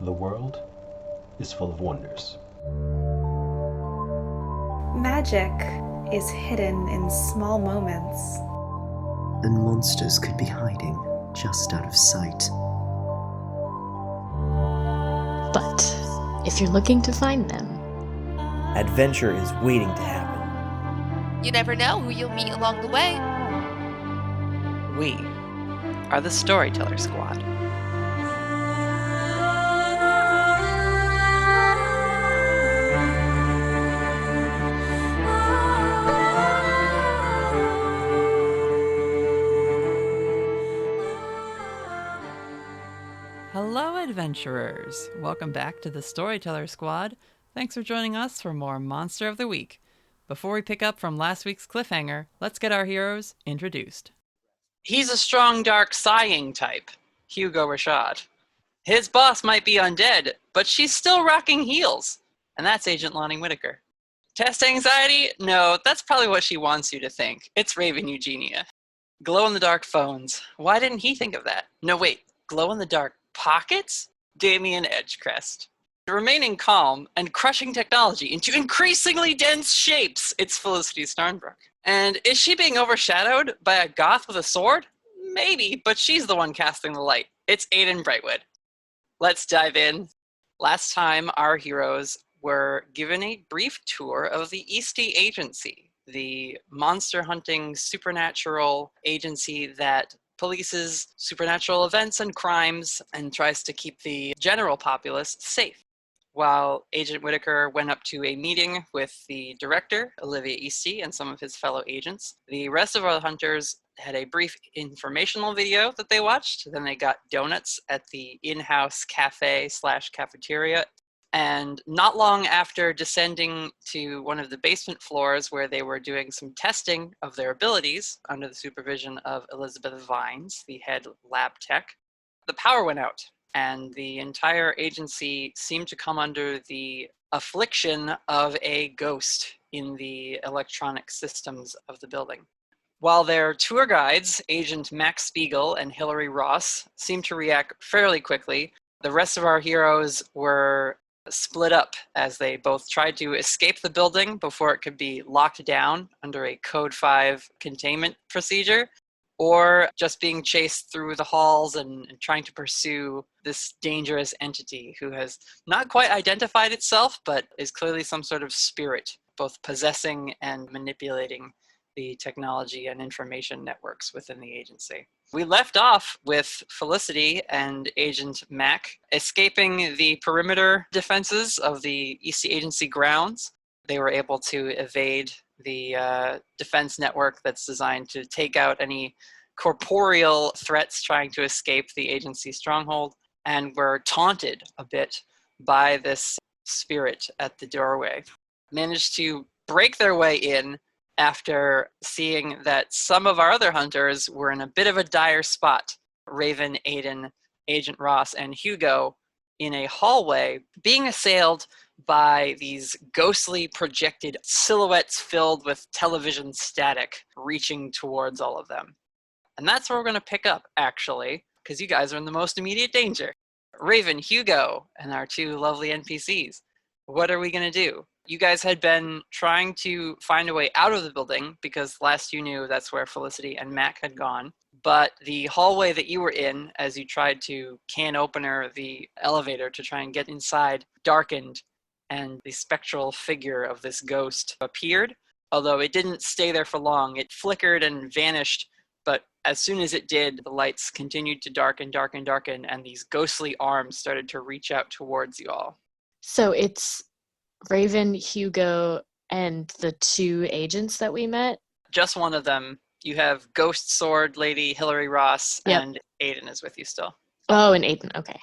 The world is full of wonders. Magic is hidden in small moments. And monsters could be hiding just out of sight. But if you're looking to find them, adventure is waiting to happen. You never know who you'll meet along the way. We are the Storyteller Squad. Hello, adventurers! Welcome back to the Storyteller Squad. Thanks for joining us for more Monster of the Week. Before we pick up from last week's cliffhanger, let's get our heroes introduced. He's a strong, dark, sighing type, Hugo Rashad. His boss might be undead, but she's still rocking heels, and that's Agent Lonnie Whitaker. Test anxiety? No, that's probably what she wants you to think. It's Raven Eugenia. Glow-in-the-dark phones. Why didn't he think of that? No, wait, glow-in-the-dark pockets? Damien Edgecrest. Remaining calm and crushing technology into increasingly dense shapes, it's Felicity Starnbrook. And is she being overshadowed by a goth with a sword? Maybe, but she's the one casting the light. It's Aiden Brightwood. Let's dive in. Last time, our heroes were given a brief tour of the Eastey Agency, the monster hunting supernatural agency that polices supernatural events and crimes and tries to keep the general populace safe. While Agent Whitaker went up to a meeting with the director, Olivia Eastey, and some of his fellow agents, the rest of our hunters had a brief informational video that they watched. Then they got donuts at the in-house cafe/cafeteria. And not long after descending to one of the basement floors where they were doing some testing of their abilities under the supervision of Elizabeth Vines, the head lab tech, the power went out. And the entire agency seemed to come under the affliction of a ghost in the electronic systems of the building. While their tour guides, Agent Max Spiegel and Hilary Ross, seemed to react fairly quickly, the rest of our heroes were split up as they both tried to escape the building before it could be locked down under a Code 5 containment procedure, or just being chased through the halls and trying to pursue this dangerous entity who has not quite identified itself, but is clearly some sort of spirit, both possessing and manipulating the technology and information networks within the agency. We left off with Felicity and Agent Mac escaping the perimeter defenses of the Eastey Agency grounds. They were able to evade the defense network that's designed to take out any corporeal threats trying to escape the agency stronghold, and were taunted a bit by this spirit at the doorway. Managed to break their way in after seeing that some of our other hunters were in a bit of a dire spot. Raven, Aiden, Agent Ross, and Hugo in a hallway being assailed by these ghostly projected silhouettes filled with television static reaching towards all of them. And that's where we're going to pick up, actually, because you guys are in the most immediate danger. Raven, Hugo, and our two lovely NPCs. What are we going to do? You guys had been trying to find a way out of the building because last you knew that's where Felicity and Mac had gone. But the hallway that you were in, as you tried to can opener the elevator to try and get inside, darkened, and the spectral figure of this ghost appeared. Although it didn't stay there for long, it flickered and vanished, but as soon as it did, the lights continued to darken, and these ghostly arms started to reach out towards you all. so it's Raven, Hugo, and the two agents that we met. Just one of them. You have Ghost Sword Lady Hilary Ross, Yep. and Aiden is with you still. Oh, and Aiden. Okay.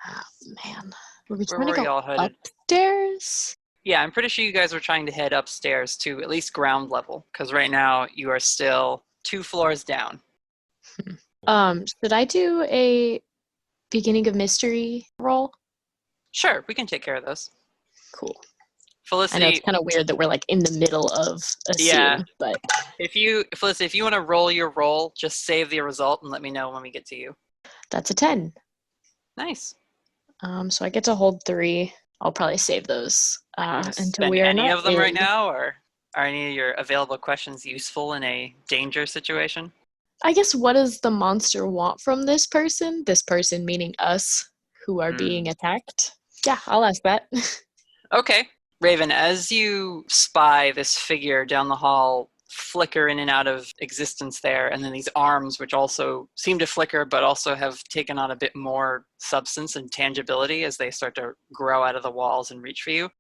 Oh, man. Were we Where trying to were go y'all headed? upstairs? Yeah, I'm pretty sure you guys were trying to head upstairs to at least ground level, because right now you are still 2 floors down. Should I do a beginning of mystery roll? Sure, we can take care of those. Cool. I Felicity, know it's kind of weird that we're like in the middle of a Yeah. scene, but Felicity, if you want to roll your roll, just save the result and let me know when we get to you. that's a 10. Nice. So I get to hold 3. I'll probably save those until Spend we are any not of them right in. now, or are any of your available questions useful in a danger situation? I guess what does the monster want from this person? This person meaning us who are being attacked. Yeah, I'll ask that. Okay. Raven, as you spy this figure down the hall flicker in and out of existence there, and then these arms, which also seem to flicker, but also have taken on a bit more substance and tangibility as they start to grow out of the walls and reach for you,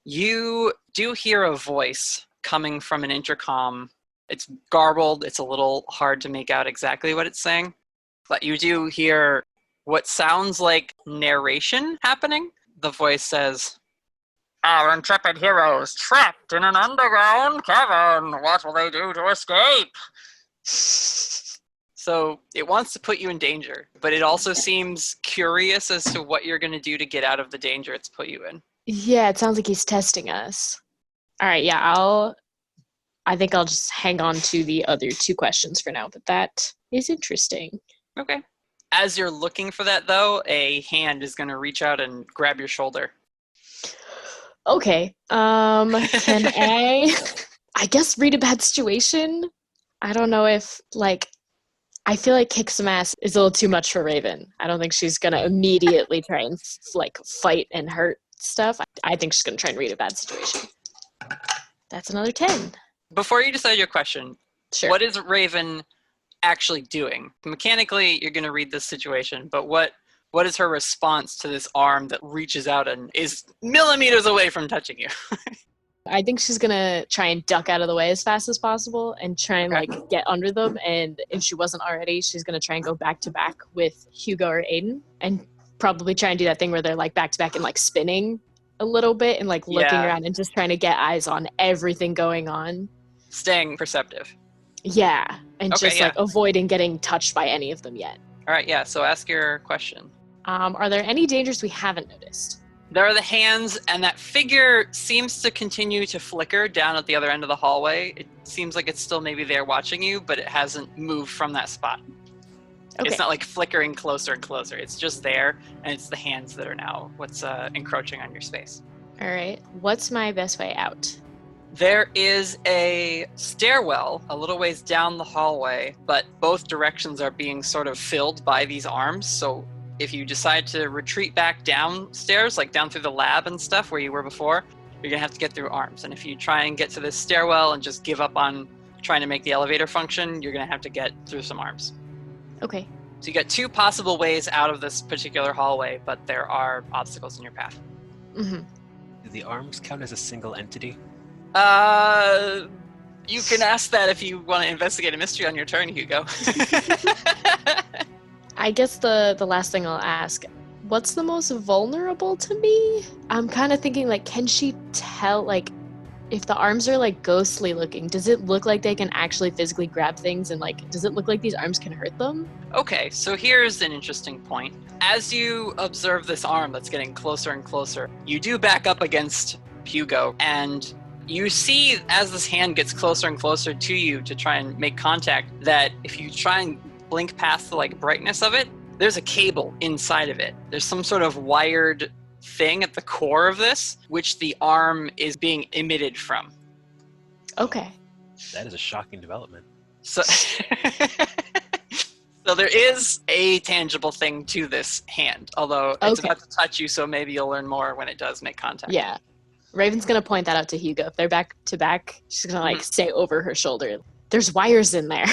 you do hear a voice coming from an intercom. It's garbled. It's a little hard to make out exactly what it's saying, but you do hear what sounds like narration happening. The voice says, "Our intrepid heroes trapped in an underground cavern. What will they do to escape?" So it wants to put you in danger, but it also seems curious as to what you're going to do to get out of the danger it's put you in. Yeah, it sounds like he's testing us. All right, yeah, I think I'll just hang on to the other 2 questions for now, but that is interesting. Okay. As you're looking for that, though, a hand is going to reach out and grab your shoulder. Okay, can I guess read a bad situation? I don't know if, I feel like kick some ass is a little too much for Raven. I don't think she's gonna immediately try and, fight and hurt stuff. I think she's gonna try and read a bad situation. That's another 10. Before you decide your question, Sure. what is Raven actually doing? Mechanically, you're going to read this situation, but what is her response to this arm that reaches out and is millimeters away from touching you? I think she's gonna try and duck out of the way as fast as possible and try and Okay. get under them. And if she wasn't already, she's gonna try and go back to back with Hugo or Aiden and probably try and do that thing where they're back to back and spinning a little bit and looking Yeah. around and just trying to get eyes on everything going on. Staying perceptive. Yeah, and Okay, just yeah. avoiding getting touched by any of them yet. All right, yeah, so ask your question. Are there any dangers we haven't noticed? There are the hands, and that figure seems to continue to flicker down at the other end of the hallway. It seems like it's still maybe there watching you, but it hasn't moved from that spot. Okay. It's not flickering closer and closer. It's just there, and it's the hands that are now what's encroaching on your space. All right. What's my best way out? There is a stairwell a little ways down the hallway, but both directions are being sort of filled by these arms. So if you decide to retreat back downstairs, down through the lab and stuff where you were before, you're going to have to get through arms. And if you try and get to this stairwell and just give up on trying to make the elevator function, you're going to have to get through some arms. Okay. So you got 2 possible ways out of this particular hallway, but there are obstacles in your path. Mm-hmm. Do the arms count as a single entity? You can ask that if you want to investigate a mystery on your turn, Hugo. I guess the last thing I'll ask, what's the most vulnerable to me? I'm kind of thinking, can she tell, if the arms are, ghostly looking, does it look like they can actually physically grab things? And, does it look like these arms can hurt them? Okay, so here's an interesting point. As you observe this arm that's getting closer and closer, you do back up against Hugo, and you see as this hand gets closer and closer to you to try and make contact, that if you try and blink past the brightness of it, there's a cable inside of it. There's some sort of wired thing at the core of this, which the arm is being emitted from. Okay. That is a shocking development. So, so there is a tangible thing to this hand, although it's about to touch you, so maybe you'll learn more when it does make contact. Yeah. Raven's going to point that out to Hugo. If they're back to back, she's going to say over her shoulder, there's wires in there.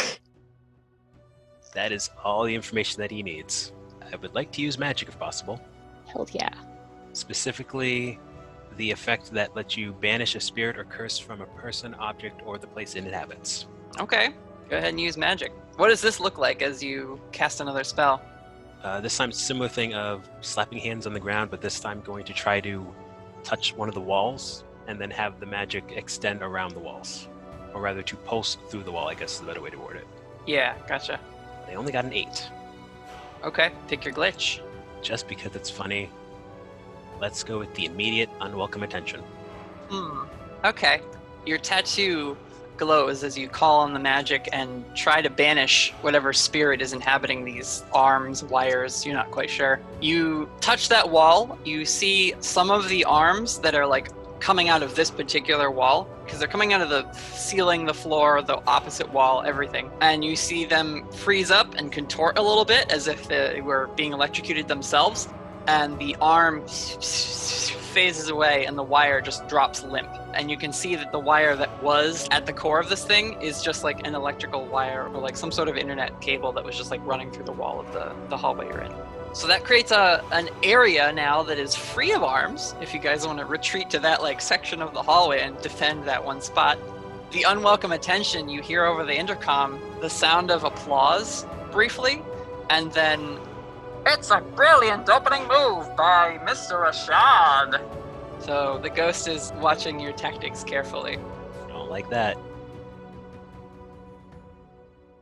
That is all the information that he needs. I would like to use magic if possible. Hell yeah. Specifically, the effect that lets you banish a spirit or curse from a person, object, or the place it inhabits. Okay, go ahead and use magic. What does this look like as you cast another spell? This time, similar thing of slapping hands on the ground, but this time going to try to touch one of the walls and then have the magic extend around the walls. Or rather, to pulse through the wall, I guess is the better way to word it. Yeah, gotcha. They only got an 8. Okay, pick your glitch. Just because it's funny, let's go with the immediate unwelcome attention. Okay. Your tattoo glows as you call on the magic and try to banish whatever spirit is inhabiting these arms, wires, you're not quite sure. You touch that wall, you see some of the arms that are like coming out of this particular wall, because they're coming out of the ceiling, the floor, the opposite wall, everything. And you see them freeze up and contort a little bit as if they were being electrocuted themselves. And the arm phases away and the wire just drops limp. And you can see that the wire that was at the core of this thing is just like an electrical wire or like some sort of internet cable that was just like running through the wall of the hallway you're in. So that creates an area now that is free of arms, if you guys want to retreat to that like section of the hallway and defend that one spot. The unwelcome attention, you hear over the intercom the sound of applause briefly, and then, "It's a brilliant opening move by Mr. Rashad." So the ghost is watching your tactics carefully. Don't like that.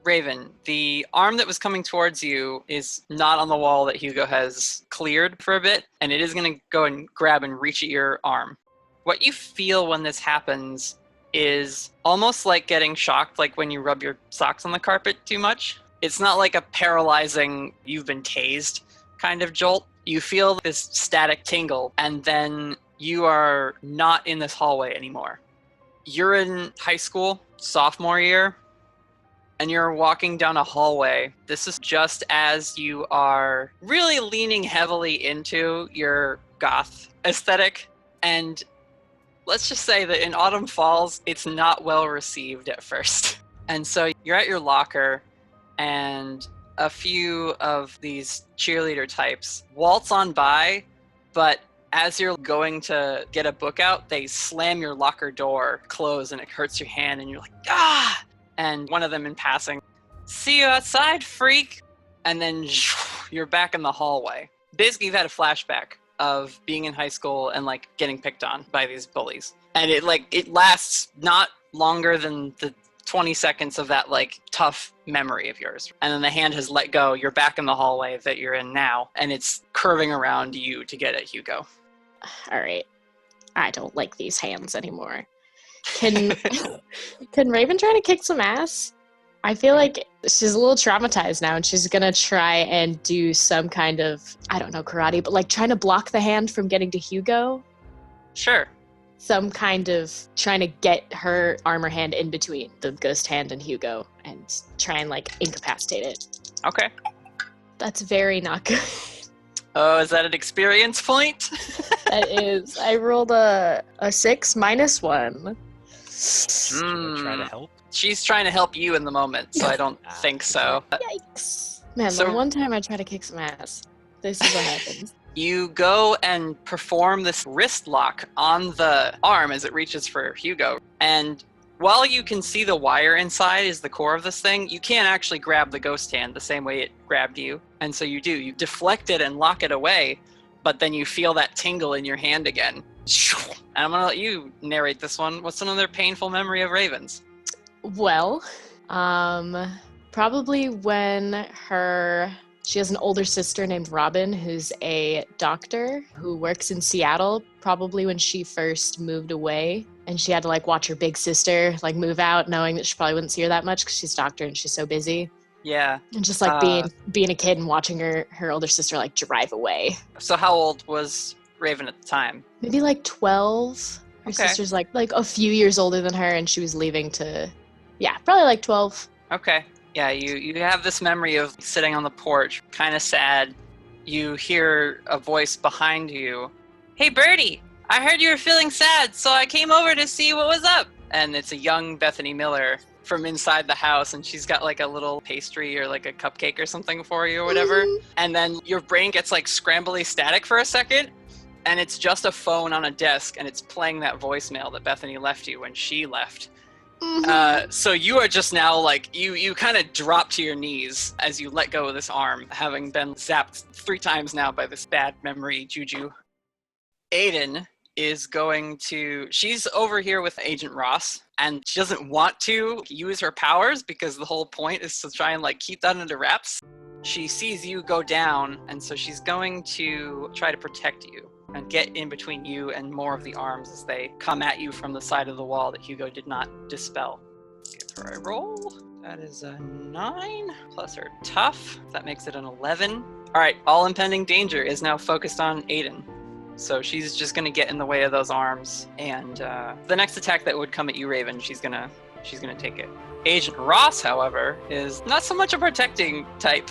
Raven, the arm that was coming towards you is not on the wall that Hugo has cleared for a bit, and it is going to go and grab and reach at your arm. What you feel when this happens is almost like getting shocked, like when you rub your socks on the carpet too much. It's not like a paralyzing, you've been tased kind of jolt. You feel this static tingle, and then you are not in this hallway anymore. You're in high school, sophomore year, and you're walking down a hallway. This is just as you are really leaning heavily into your goth aesthetic. And let's just say that in Autumn Falls, it's not well received at first. And so you're at your locker, and a few of these cheerleader types waltz on by, but as you're going to get a book out, they slam your locker door closed and it hurts your hand, and you're like, ah! And one of them in passing, "See you outside, freak!" And then you're back in the hallway. Basically, you've had a flashback of being in high school and like getting picked on by these bullies. And it lasts not longer than the 20 seconds of that like tough memory of yours. And then the hand has let go. You're back in the hallway that you're in now, and it's curving around you to get at Hugo. All right. I don't like these hands anymore. Can Raven try to kick some ass? I feel like she's a little traumatized now, and she's gonna try and do some kind of, I don't know, karate, but like trying to block the hand from getting to Hugo. Sure. Some kind of trying to get her armor hand in between the ghost hand and Hugo and try and like incapacitate it. Okay. That's very not good. Oh, is that an experience point? That is. I rolled a 6 minus 1. Try to help. She's trying to help you in the moment, so I don't think so. Yikes. Man, So- the one time I try to kick some ass, this is what happens. You go and perform this wrist lock on the arm as it reaches for Hugo. And while you can see the wire inside is the core of this thing, you can't actually grab the ghost hand the same way it grabbed you. And so you do. You deflect it and lock it away, but then you feel that tingle in your hand again. And I'm going to let you narrate this one. What's another painful memory of Raven's? Well, probably when she has an older sister named Robin, who's a doctor who works in Seattle, probably when she first moved away. And she had to like watch her big sister like move out, knowing that she probably wouldn't see her that much because she's a doctor and she's so busy. Yeah. And just like being a kid and watching her older sister like drive away. So how old was Raven at the time? Maybe like 12. Her Okay. sister's like a few years older than her, and she was leaving to, probably like 12. Okay. Yeah, you have this memory of sitting on the porch, kind of sad. You hear a voice behind you. "Hey, Birdie, I heard you were feeling sad, so I came over to see what was up." And it's a young Bethany Miller from inside the house, and she's got like a little pastry or like a cupcake or something for you or whatever. Mhm. And then your brain gets like scrambly static for a second, and it's just a phone on a desk, and it's playing that voicemail that Bethany left you when she left. So you are just now like, you kind of drop to your knees as you let go of this arm, having been zapped 3 times now by this bad memory juju. Aiden is she's over here with Agent Ross, and she doesn't want to use her powers because the whole point is to try and like keep that under wraps. She sees you go down, and so she's going to try to protect you and get in between you and more of the arms as they come at you from the side of the wall that Hugo did not dispel. Give her a roll. That is a 9 plus her tough. That makes it an 11. All right, all impending danger is now focused on Aiden. So she's just gonna get in the way of those arms, and the next attack that would come at you, Raven, she's gonna take it. Agent Ross, however, is not so much a protecting type.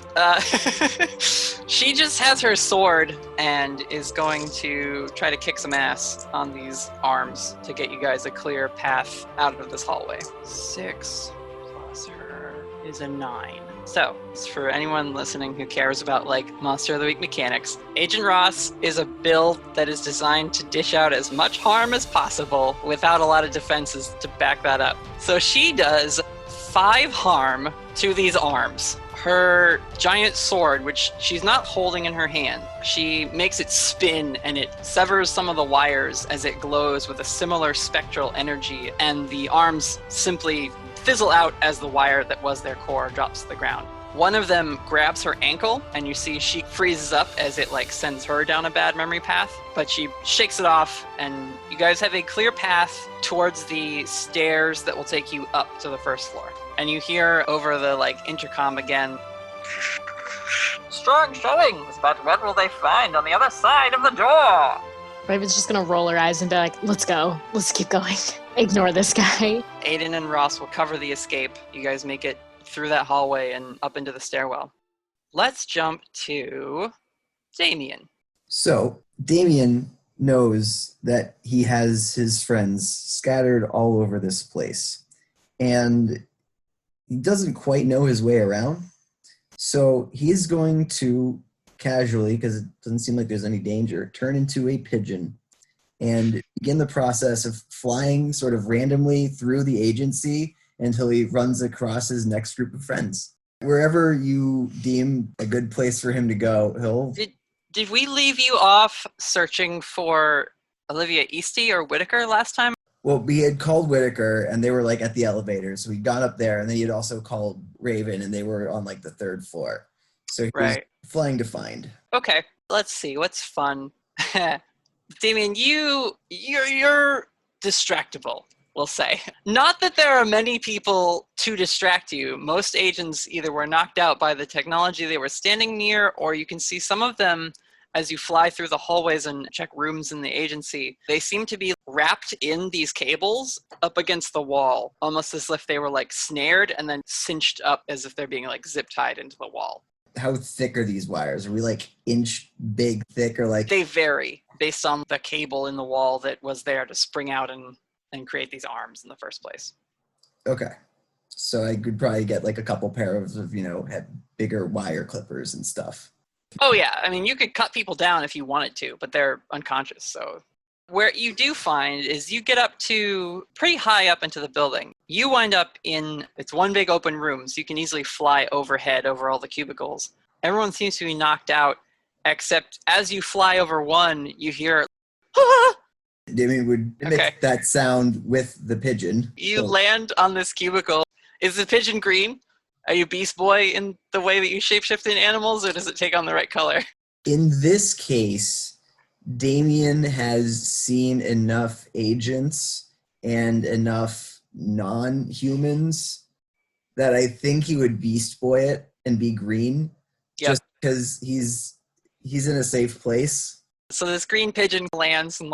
She just has her sword and is going to try to kick some ass on these arms to get you guys a clear path out of this hallway. 6 plus her is a 9. So, for anyone listening who cares about Monster of the Week mechanics, Agent Ross is a build that is designed to dish out as much harm as possible without a lot of defenses to back that up. So she does 5 harm to these arms. Her giant sword, which she's not holding in her hand, she makes it spin and it severs some of the wires as it glows with a similar spectral energy, and the arms simply fizzle out as the wire that was their core drops to the ground. One of them grabs her ankle, and you see she freezes up as it sends her down a bad memory path, but she shakes it off, and you guys have a clear path towards the stairs that will take you up to the first floor. And you hear over the intercom again, "Strong showings, but what will they find on the other side of the door?" Raven's just gonna roll her eyes and be like, let's go. Let's keep going. Ignore this guy. Aiden and Ross will cover the escape. You guys make it through that hallway and up into the stairwell. Let's jump to Damien. So, Damien knows that he has his friends scattered all over this place. And he doesn't quite know his way around. So, he's going to casually, because it doesn't seem like there's any danger, turn into a pigeon and begin the process of flying sort of randomly through the agency until he runs across his next group of friends. Wherever you deem a good place for him to go, he'll... Did we leave you off searching for Olivia Eastey or Whitaker last time? Well, we had called Whitaker, and they were at the elevator, so we got up there, and then he had also called Raven, and they were on the 3rd floor. So he was flying to find. Okay, let's see. What's fun? Damien, you're distractible, we'll say. Not that there are many people to distract you. Most agents either were knocked out by the technology they were standing near, or you can see some of them as you fly through the hallways and check rooms in the agency. They seem to be wrapped in these cables up against the wall, almost as if they were snared and then cinched up as if they're being zip tied into the wall. How thick are these wires? Are we inch big thick or They vary based on the cable in the wall that was there to spring out and create these arms in the first place. Okay. So I could probably get a couple pairs of, had bigger wire clippers and stuff. Oh yeah, I mean you could cut people down if you wanted to, but they're unconscious, so. Where you do find is you get up to pretty high up into the building. You wind up it's one big open room, so you can easily fly overhead over all the cubicles. Everyone seems to be knocked out, except as you fly over one, you hear, "Ah!" Damien would make that sound with the pigeon. You land on this cubicle. Is the pigeon green? Are you Beast Boy in the way that you shapeshift in animals, or does it take on the right color? In this case, Damien has seen enough agents and enough non-humans that I think he would Beast Boy it and be green, just because he's in a safe place. So this green pigeon lands and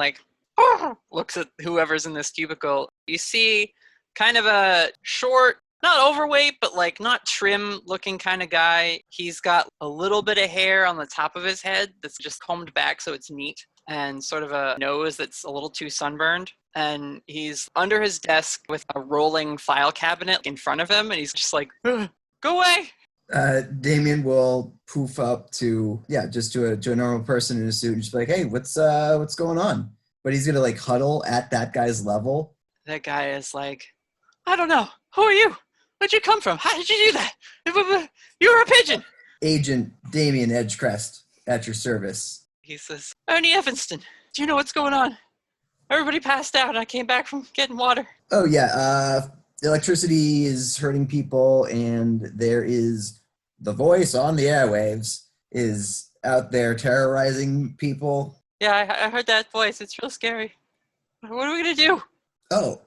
looks at whoever's in this cubicle. You see kind of a short, not overweight, but not trim looking kind of guy. He's got a little bit of hair on the top of his head that's just combed back so it's neat, and sort of a nose that's a little too sunburned. And he's under his desk with a rolling file cabinet in front of him, and he's just "Ugh, go away." Damien will poof up to a normal person in a suit and just be hey, what's going on? But he's gonna huddle at that guy's level. That guy is I don't know. Who are you? Where'd you come from? How did you do that? You were a pigeon. Agent Damien Edgecrest at your service. He says, "Ernie Evanston, do you know what's going on? Everybody passed out. I came back from getting water." Oh, yeah. Electricity is hurting people, and there is the voice on the airwaves is out there terrorizing people. Yeah, I heard that voice. It's real scary. What are we going to do? Oh,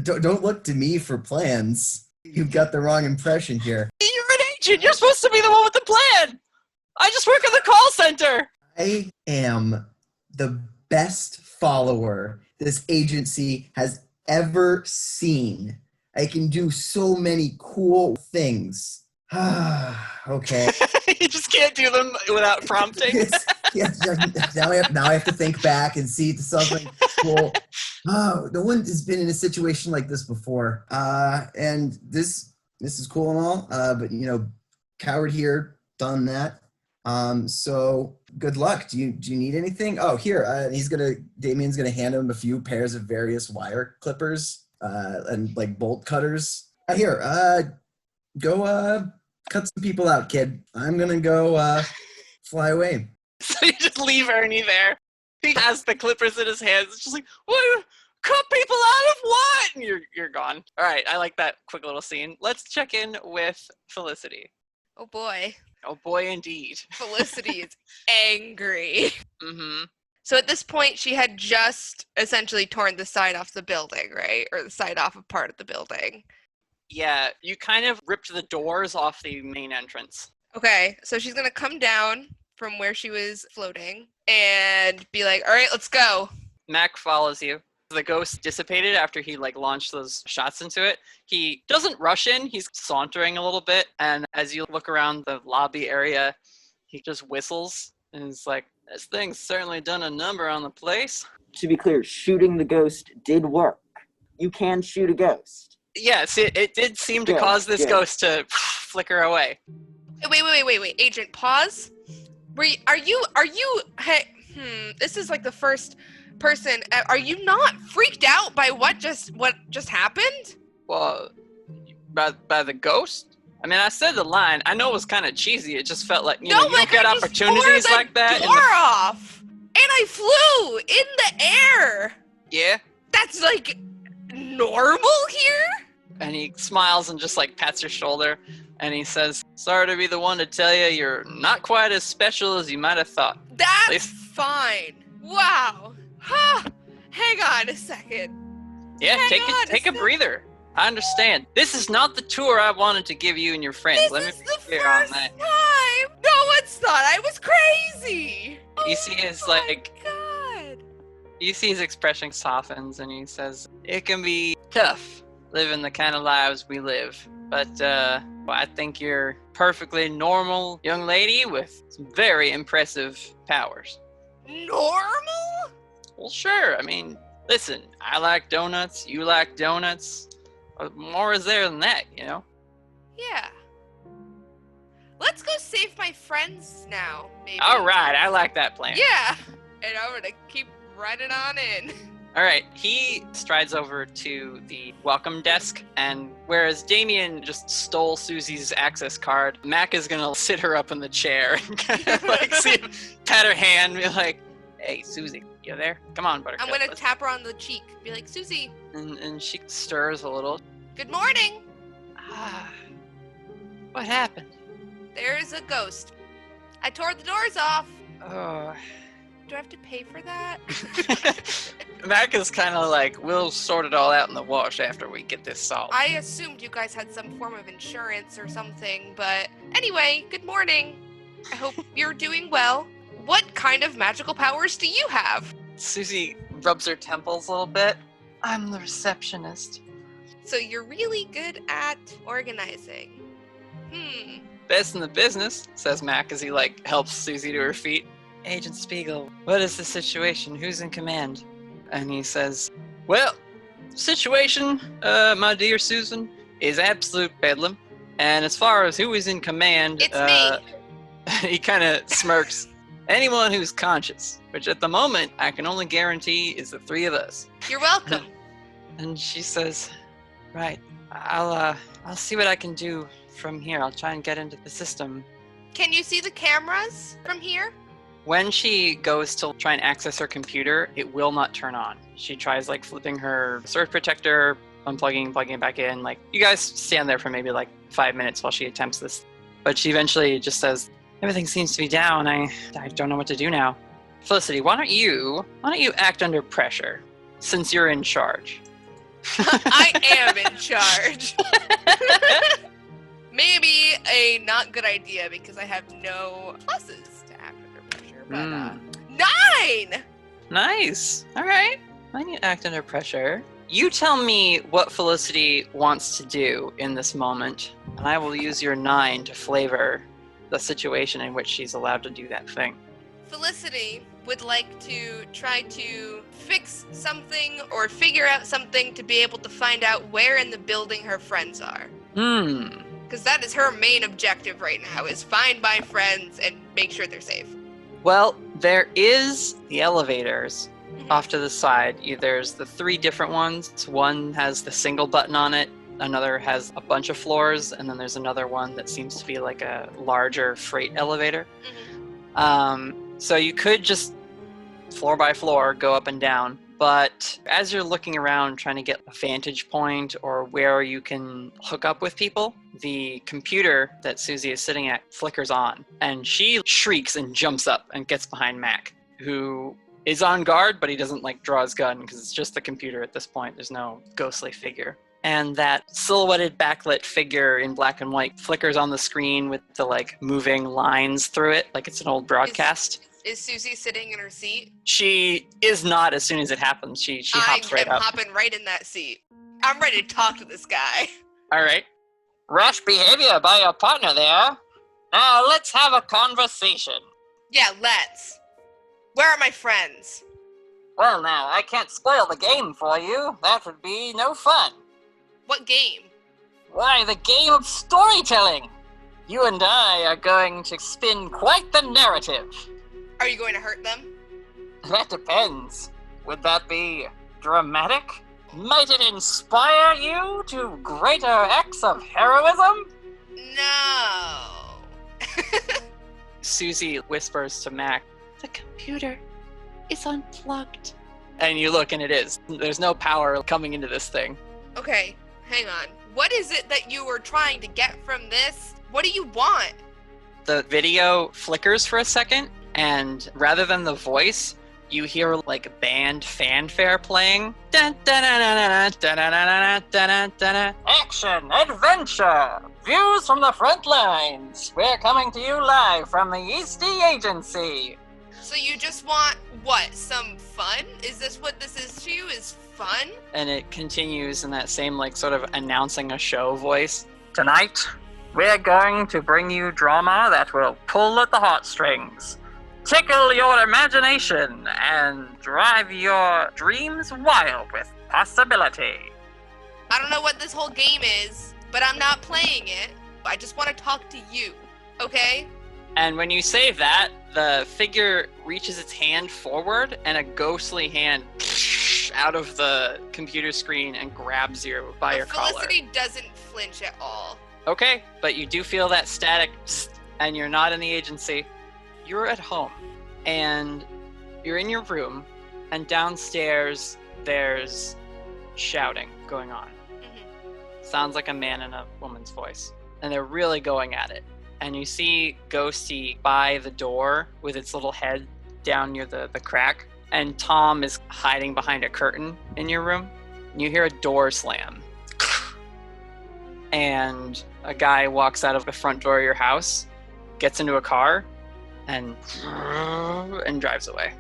Don't look to me for plans. You've got the wrong impression here. You're an agent. You're supposed to be the one with the plan. I just work in the call center. I am the best follower this agency has ever seen. I can do so many cool things. Okay. You just can't do them without prompting. Now I have to think back and see something cool. Oh, no one has been in a situation like this before. And this is cool and all. But coward here, done that. So good luck. Do you need anything? Oh, here. Damien's gonna hand him a few pairs of various wire clippers and like bolt cutters. Here, go cut some people out, kid. I'm gonna go fly away. So you just leave Ernie there. He has the clippers in his hands. It's just like, what? Cut people out of what? And you're gone. All right, I like that quick little scene. Let's check in with Felicity. Oh boy. Oh boy, indeed. Felicity is angry. Mm-hmm. So at this point, she had just essentially torn the side off the building, right? Or the side off of part of the building. Yeah, you kind of ripped the doors off the main entrance. Okay, so she's going to come down from where she was floating and be like, all right, let's go. Mac follows you. The ghost dissipated after he launched those shots into it. He doesn't rush in. He's sauntering a little bit. And as you look around the lobby area, he just whistles and is like, this thing's certainly done a number on the place. To be clear, shooting the ghost did work. You can shoot a ghost. Yes, it did seem to cause this ghost to flicker away. Wait. Agent, pause. This is like the first person. Are you not freaked out by what just happened? Well, by the ghost? I mean, I said the line. I know it was kind of cheesy. It just felt like, you don't get opportunities like that. Door off, and I flew in the air. Yeah? That's normal here? And he smiles and just pats your shoulder. And he says, sorry to be the one to tell you you're not quite as special as you might have thought. That's fine. Wow. Huh. Hang on a second. Yeah, take a breather. I understand. This is not the tour I wanted to give you and your friends. This is the first time. No one's thought I was crazy. You see his God. You see his expression softens, and he says, it can be tough living the kind of lives we live. But I think you're perfectly normal young lady with some very impressive powers. Normal? Well, sure. I mean, listen, I like donuts. You like donuts. What more is there than that, Yeah. Let's go save my friends now, maybe. All right, I like that plan. Yeah. And I'm going to keep running on in. All right, he strides over to the welcome desk, and whereas Damien just stole Susie's access card, Mac is gonna sit her up in the chair and kind of pat her hand, and be like, hey, Susie, you there? Come on, buttercup. I'm gonna tap her on the cheek, be like, Susie. And she stirs a little. Good morning. What happened? There's a ghost. I tore the doors off. Oh. Do I have to pay for that? Mac is kind of we'll sort it all out in the wash after we get this solved. I assumed you guys had some form of insurance or something, but anyway, good morning. I hope you're doing well. What kind of magical powers do you have? Susie rubs her temples a little bit. I'm the receptionist. So you're really good at organizing. Best in the business, says Mac as he helps Susie to her feet. Agent Spiegel, what is the situation? Who's in command? And he says, well, situation, my dear Susan, is absolute bedlam. And as far as who is in command, it's me. He kind of smirks. Anyone who's conscious, which at the moment I can only guarantee is the three of us. You're welcome. And she says, right, I'll see what I can do from here. I'll try and get into the system. Can you see the cameras from here? When she goes to try and access her computer, it will not turn on. She tries flipping her surge protector, unplugging, plugging it back in. You guys stand there for maybe 5 minutes while she attempts this. But she eventually just says, everything seems to be down. I don't know what to do now. Felicity, why don't you act under pressure since you're in charge? I am in charge. Maybe a not good idea because I have no pluses to act under pressure. But 9! Nice. All right. I need to act under pressure. You tell me what Felicity wants to do in this moment, and I will use your 9 to flavor the situation in which she's allowed to do that thing. Felicity would like to try to fix something or figure out something to be able to find out where in the building her friends are. Because that is her main objective right now, is find my friends and make sure they're safe. Well, there is the elevators off to the side. There's the 3 different ones. One has the single button on it. Another has a bunch of floors. And then there's another one that seems to be like a larger freight elevator. So you could just floor by floor go up and down. But as you're looking around trying to get a vantage point or where you can hook up with people, the computer that Susie is sitting at flickers on. And she shrieks and jumps up and gets behind Mac, who is on guard, but he doesn't draw his gun because it's just the computer at this point. There's no ghostly figure. And that silhouetted backlit figure in black and white flickers on the screen with the moving lines through it, like it's an old broadcast. Is Susie sitting in her seat? She is not as soon as it happens. She hops right up. I'm hopping right in that seat. I'm ready to talk to this guy. All right. Rash behavior by your partner there. Now let's have a conversation. Yeah, let's. Where are my friends? Well, now, I can't spoil the game for you. That would be no fun. What game? Why, the game of storytelling. You and I are going to spin quite the narrative. Are you going to hurt them? That depends. Would that be dramatic? Might it inspire you to greater acts of heroism? No. Susie whispers to Mac, "The computer is unplugged." And you look and it is. There's no power coming into this thing. Okay, hang on. What is it that you were trying to get from this? What do you want? The video flickers for a second, and rather than the voice, you hear band fanfare playing. Action, adventure, views from the front lines. We're coming to you live from the Eastey Agency. So you just want, what, some fun? Is this what this is to you, is fun? And it continues in that same sort of announcing a show voice. Tonight, we're going to bring you drama that will pull at the heartstrings, tickle your imagination, and drive your dreams wild with possibility. I don't know what this whole game is, but I'm not playing it. I just want to talk to you, okay? And when you say that, the figure reaches its hand forward, and a ghostly hand out of the computer screen and grabs you by your collar. Felicity doesn't flinch at all. Okay, but you do feel that static, and you're not in the agency. You're at home, and you're in your room, and downstairs there's shouting going on. Sounds like a man and a woman's voice, and they're really going at it. And you see Ghosty by the door with its little head down near the crack, and Tom is hiding behind a curtain in your room. And you hear a door slam. And a guy walks out of the front door of your house, gets into a car, and drives away.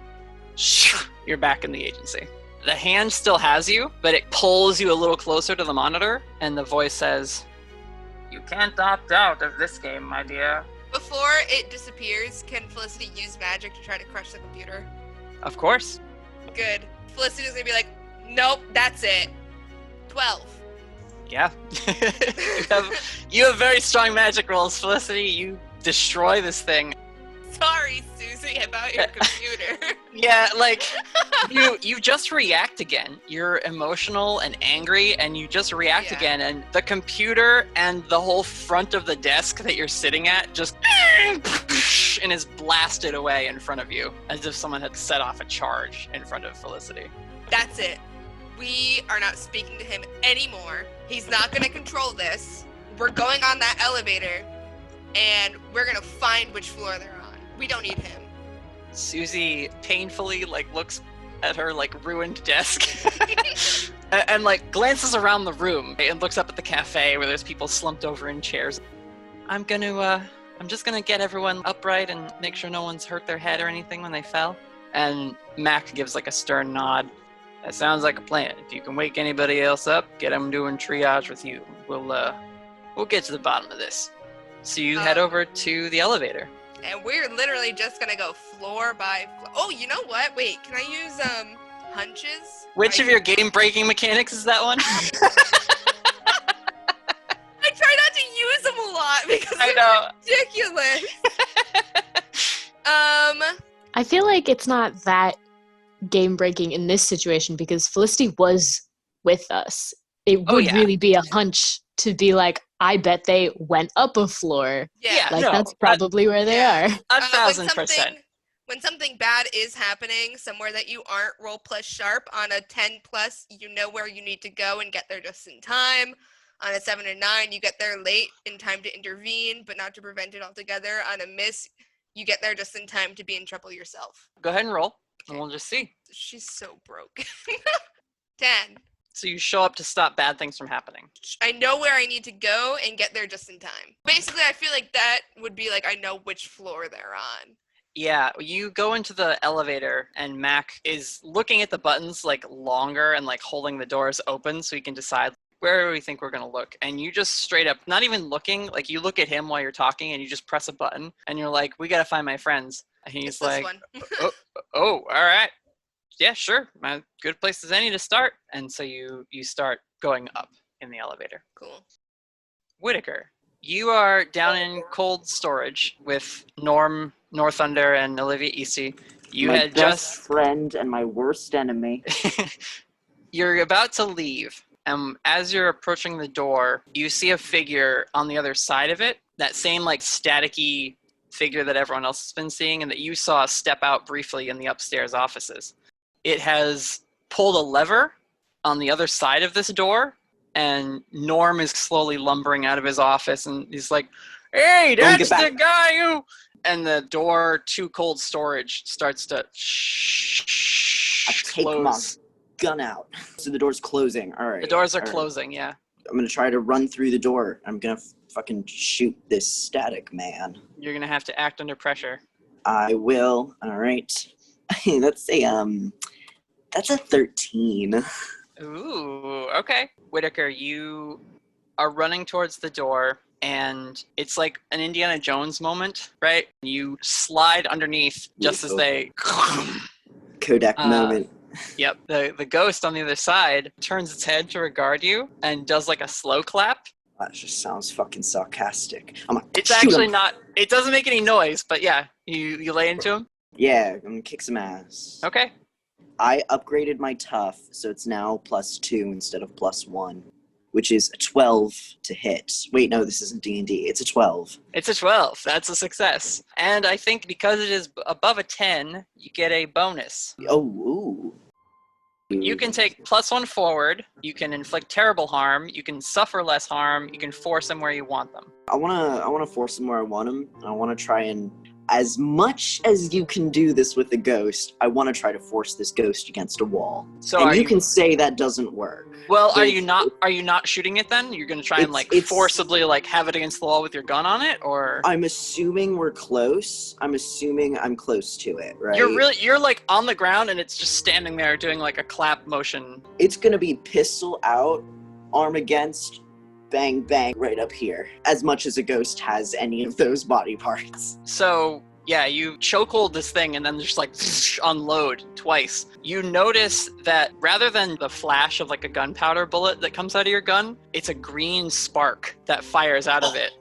You're back in the agency. The hand still has you, but it pulls you a little closer to the monitor, and the voice says, "You can't opt out of this game, my dear." Before it disappears, can Felicity use magic to try to crush the computer? Of course. Good. Felicity's gonna be like, nope, that's it. 12. Yeah. you have very strong magic rolls, Felicity. You destroy this thing. Sorry, Susie, about your computer. Yeah, you just react again. You're emotional and angry, and you just react again, and the computer and the whole front of the desk that you're sitting at just and is blasted away in front of you, as if someone had set off a charge in front of Felicity. That's it. We are not speaking to him anymore. He's not going to control this. We're going on that elevator, and we're going to find which floor they're on. We don't need him. Susie painfully looks at her ruined desk and like glances around the room and looks up at the cafe where there's people slumped over in chairs. I'm just gonna get everyone upright and make sure no one's hurt their head or anything when they fell. And Mac gives like a stern nod. That sounds like a plan. If you can wake anybody else up, get them doing triage with you. We'll get to the bottom of this. So you head over to the elevator. And we're literally just gonna go floor by floor. Oh, you know what? Wait, can I use hunches? Which of your game-breaking mechanics is that one? I try not to use them a lot because I they're know. ridiculous. I feel like it's not that game-breaking in this situation because Felicity was with us. It would really be a hunch to be like, I bet they went up a floor. Yeah. Like, that's probably where they are. 1,000%. When something bad is happening somewhere that you aren't roll plus sharp, on a 10 plus, you know where you need to go and get there just in time. On a 7 or 9, you get there late in time to intervene, but not to prevent it altogether. On a miss, you get there just in time to be in trouble yourself. Go ahead and roll, and we'll just see. She's so broke. 10. So you show up to stop bad things from happening. I know where I need to go and get there just in time. Basically, I feel like that would be like I know which floor they're on. Yeah, you go into the elevator, and Mac is looking at the buttons like longer and like holding the doors open so he can decide where do we think we're going to look. And you just straight up, not even looking, like you look at him while you're talking and you just press a button and you're like, we got to find my friends. And he's like, oh, all right. Yeah, sure. My good place as any to start. And so you start going up in the elevator. Cool. Whitaker, you are down in cold storage with Norm Northunder and Olivia Eastey. You my had best friend and my worst enemy. You're about to leave. As you're approaching the door, you see a figure on the other side of it. That same like staticky figure that everyone else has been seeing and that you saw step out briefly in the upstairs offices. It has pulled a lever on the other side of this door, and Norm is slowly lumbering out of his office, and he's like, hey, that's the guy who... And the door to cold storage starts to I take my gun out. So the door's closing. All right. The doors are closing, yeah. I'm going to try to run through the door. I'm going to fucking shoot this static man. You're going to have to act under pressure. I will. All right. Let's say, that's a 13. Ooh, okay. Whitaker, you are running towards the door, and it's like an Indiana Jones moment, right? You slide underneath just as they... Kodak moment. Yep. The ghost on the other side turns its head to regard you and does like a slow clap. That just sounds fucking sarcastic. It's actually not... It doesn't make any noise, but yeah. You lay into him? Yeah, I'm going to kick some ass. Okay. I upgraded my tough, so it's now +2 instead of +1, which is a 12 to hit. Wait, no, this isn't D&D. It's a 12. It's a 12. That's a success. And I think because it is above a 10, you get a bonus. Oh, ooh. You can take +1 forward. You can inflict terrible harm. You can suffer less harm. You can force them where you want them. I wanna force them where I want them. I want to try and... As much as you can do this with a ghost, I want to try to force this ghost against a wall. So and you can say that doesn't work. Well, are you not shooting it then? You're going to try and like forcibly like have it against the wall with your gun on it, or? I'm assuming we're close. I'm assuming I'm close to it, right? You're like on the ground and it's just standing there doing like a clap motion. It's going to be pistol out, arm against, bang, bang, right up here. As much as a ghost has any of those body parts. So, yeah, you chokehold this thing and then just like unload twice. You notice that rather than the flash of like a gunpowder bullet that comes out of your gun, it's a green spark that fires out of it.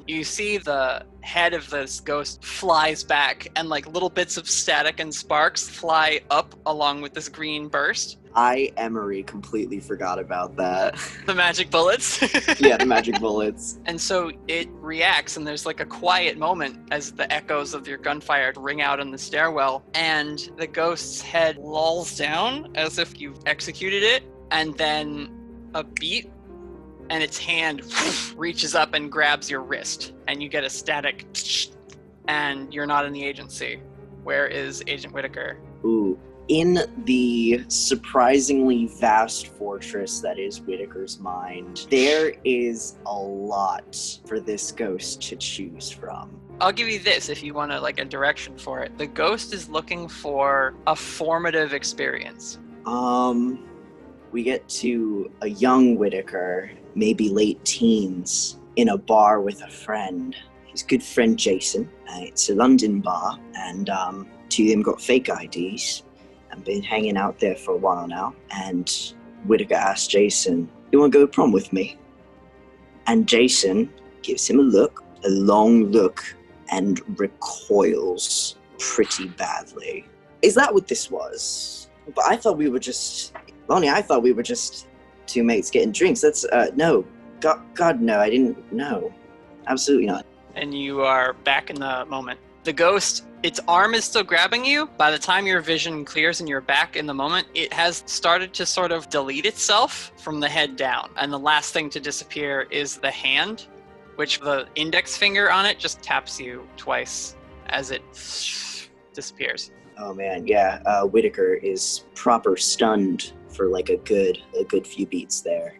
You see the head of this ghost flies back and like little bits of static and sparks fly up along with this green burst. I, Emery, completely forgot about that. The magic bullets? Yeah, the magic bullets. And so it reacts, and there's like a quiet moment as the echoes of your gunfire ring out in the stairwell, and the ghost's head lolls down as if you've executed it, and then a beat, and its hand reaches up and grabs your wrist, and you get a static, and you're not in the agency. Where is Agent Whitaker? Ooh. In the surprisingly vast fortress that is Whitaker's mind, there is a lot for this ghost to choose from. I'll give you this if you want to, like, a direction for it. The ghost is looking for a formative experience. We get to a young Whitaker, maybe late teens, in a bar with a friend. His good friend Jason. It's a London bar, and two of them got fake IDs and been hanging out there for a while now. And Whitaker asked Jason, "You want to go to prom with me?" And Jason gives him a long look, and recoils pretty badly. Is that what this was? But I thought we were just... Lonnie, I thought we were just two mates getting drinks. That's, no. God, no, I didn't know. Absolutely not. And you are back in the moment. The ghost, its arm is still grabbing you. By the time your vision clears and you're back in the moment, it has started to sort of delete itself from the head down. And the last thing to disappear is the hand, which the index finger on it just taps you twice as it disappears. Oh man, yeah. Whitaker is proper stunned for like a good few beats there.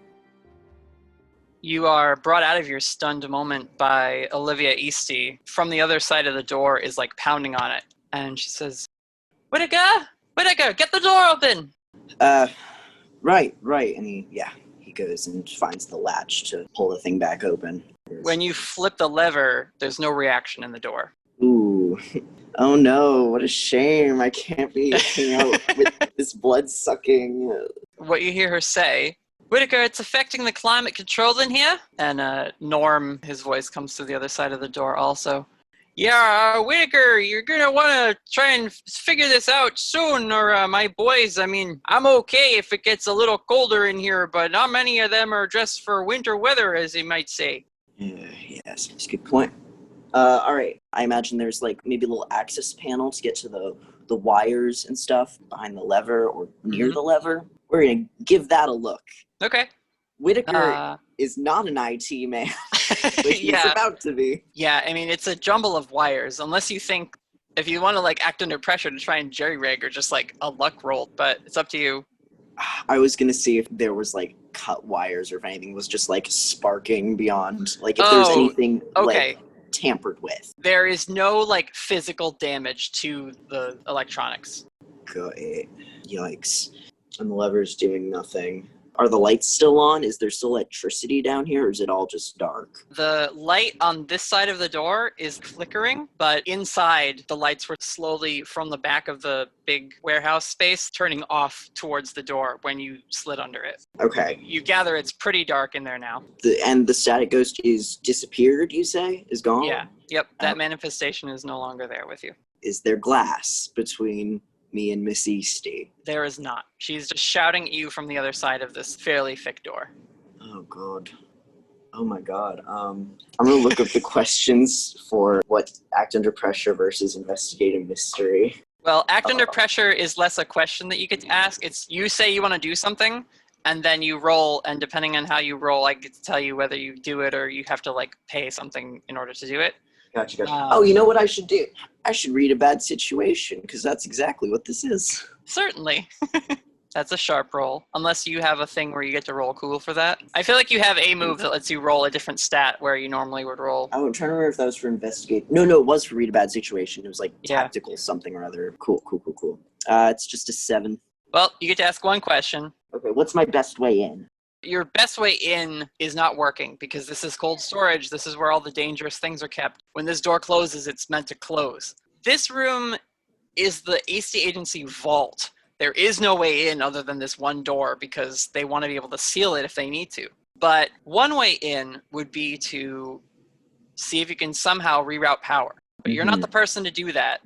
You are brought out of your stunned moment by Olivia Eastey. From the other side of the door is like pounding on it. And she says, Whitaker, get the door open. Right. And he goes and finds the latch to pull the thing back open. When you flip the lever, there's no reaction in the door. Ooh. Oh no, what a shame. I can't be hanging out with this blood-sucking... What you hear her say, Whitaker, it's affecting the climate control in here. And Norm, his voice comes through the other side of the door also. Yeah, Whitaker, you're going to want to try and figure this out soon, or my boys, I mean, I'm okay if it gets a little colder in here, but not many of them are dressed for winter weather, as you might say. Yes, that's a good point. All right, I imagine there's like maybe a little access panel to get to the wires and stuff behind the lever or near the lever. We're going to give that a look. Okay. Whitaker is not an IT man, but he's about to be. Yeah, I mean, it's a jumble of wires, unless you think, if you want to like act under pressure to try and jerry-rig or just like a luck roll, but it's up to you. I was going to see if there was like cut wires or if anything was just like sparking beyond, like if there's anything like tampered with. There is no like physical damage to the electronics. Got it. Yikes. And the lever's doing nothing. Are the lights still on? Is there still electricity down here, or is it all just dark? The light on this side of the door is flickering, but inside the lights were slowly from the back of the big warehouse space turning off towards the door when you slid under it. Okay. You gather it's pretty dark in there now. And the static ghost is disappeared, you say? Is gone? Yeah. Yep. That manifestation is no longer there with you. Is there glass between me and Miss Eastey? There is not. She's just shouting at you from the other side of this fairly thick door. Oh god. Oh my god. I'm gonna look up the questions for what act under pressure versus investigate a mystery. Well, act under pressure is less a question that you get to ask. It's you say you want to do something, and then you roll, and depending on how you roll, I get to tell you whether you do it or you have to like pay something in order to do it. Gotcha. Oh, you know what I should do? I should read a bad situation, because that's exactly what this is. Certainly. That's a sharp roll. Unless you have a thing where you get to roll cool for that. I feel like you have a move that lets you roll a different stat where you normally would roll. I'm trying to remember if that was for investigate. No, it was for read a bad situation. It was like tactical something or other. Cool. It's just a 7. Well, you get to ask one question. Okay, what's my best way in? Your best way in is not working because this is cold storage. This is where all the dangerous things are kept. When this door closes, it's meant to close. This room is the Eastey Agency vault. There is no way in other than this one door because they want to be able to seal it if they need to. But one way in would be to see if you can somehow reroute power. But you're not the person to do that.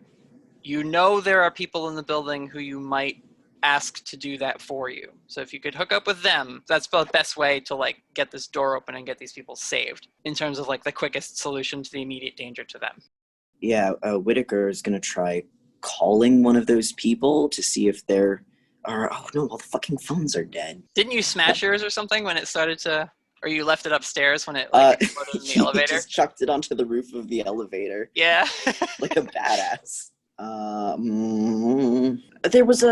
You know there are people in the building who you might ask to do that for you. So if you could hook up with them, that's the best way to like get this door open and get these people saved in terms of like the quickest solution to the immediate danger to them. Yeah, Whitaker is going to try calling one of those people to see if they're... oh no, all the fucking phones are dead. Didn't you smash yours or something when it started to... Or you left it upstairs when it like exploded in the elevator? Just chucked it onto the roof of the elevator. Yeah. Like a badass. There was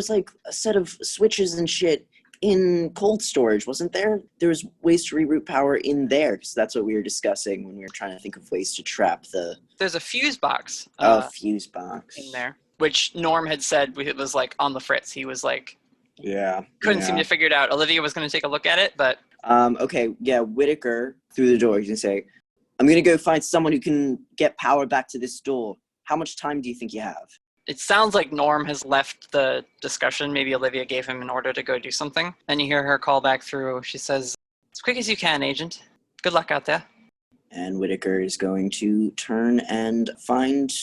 like a set of switches and shit in cold storage, wasn't there? There was ways to reroute power in there, because that's what we were discussing when we were trying to think of ways to trap the... There's a fuse box. Fuse box. In there, which Norm had said it was like on the fritz. He was like, couldn't seem to figure it out. Olivia was going to take a look at it, but... Okay, yeah, Whitaker, through the door, he's going to say, I'm going to go find someone who can get power back to this door. How much time do you think you have? It sounds like Norm has left the discussion. Maybe Olivia gave him an order to go do something. Then you hear her call back through. She says, as quick as you can, Agent. Good luck out there. And Whitaker is going to turn and find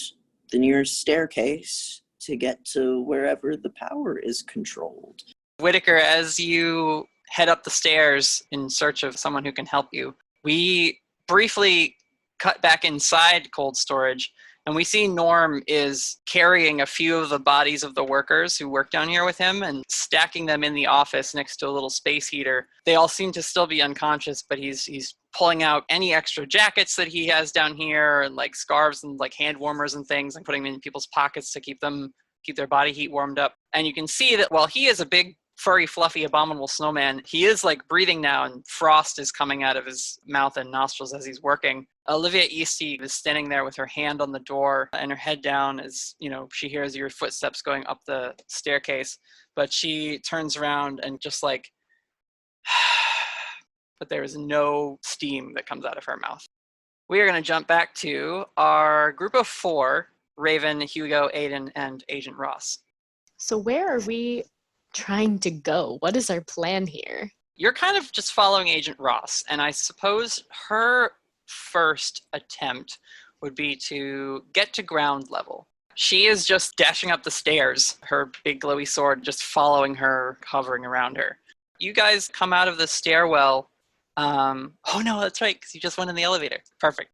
the nearest staircase to get to wherever the power is controlled. Whitaker, as you head up the stairs in search of someone who can help you, we briefly cut back inside cold storage, and we see Norm is carrying a few of the bodies of the workers who work down here with him and stacking them in the office next to a little space heater. They all seem to still be unconscious, but he's pulling out any extra jackets that he has down here and like scarves and like hand warmers and things and putting them in people's pockets to keep their body heat warmed up. And you can see that while he is a big, furry, fluffy, abominable snowman, he is like breathing now, and frost is coming out of his mouth and nostrils as he's working. Olivia Eastey is standing there with her hand on the door and her head down as, she hears your footsteps going up the staircase, but she turns around and just like, but there is no steam that comes out of her mouth. We are going to jump back to our group of 4, Raven, Hugo, Aiden, and Agent Ross. So where are we trying to go? What is our plan here? You're kind of just following Agent Ross, and I suppose her first attempt would be to get to ground level. She is just dashing up the stairs, her big glowy sword just following her, hovering around her. You guys come out of the stairwell. Oh no, that's right, because you just went in the elevator. Perfect.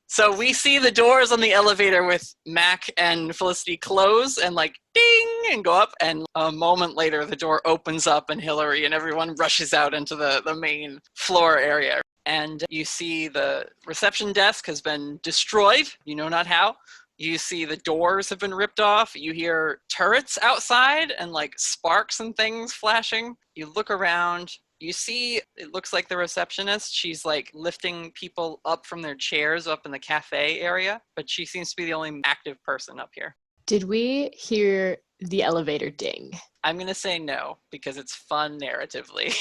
So we see the doors on the elevator with Mac and Felicity close and like ding and go up, and a moment later the door opens up and Hillary and everyone rushes out into the main floor area. And you see the reception desk has been destroyed, not how. You see the doors have been ripped off. You hear turrets outside and like sparks and things flashing. You look around. You see, it looks like the receptionist, she's like lifting people up from their chairs up in the cafe area, but she seems to be the only active person up here. Did we hear the elevator ding? I'm going to say no, because it's fun narratively.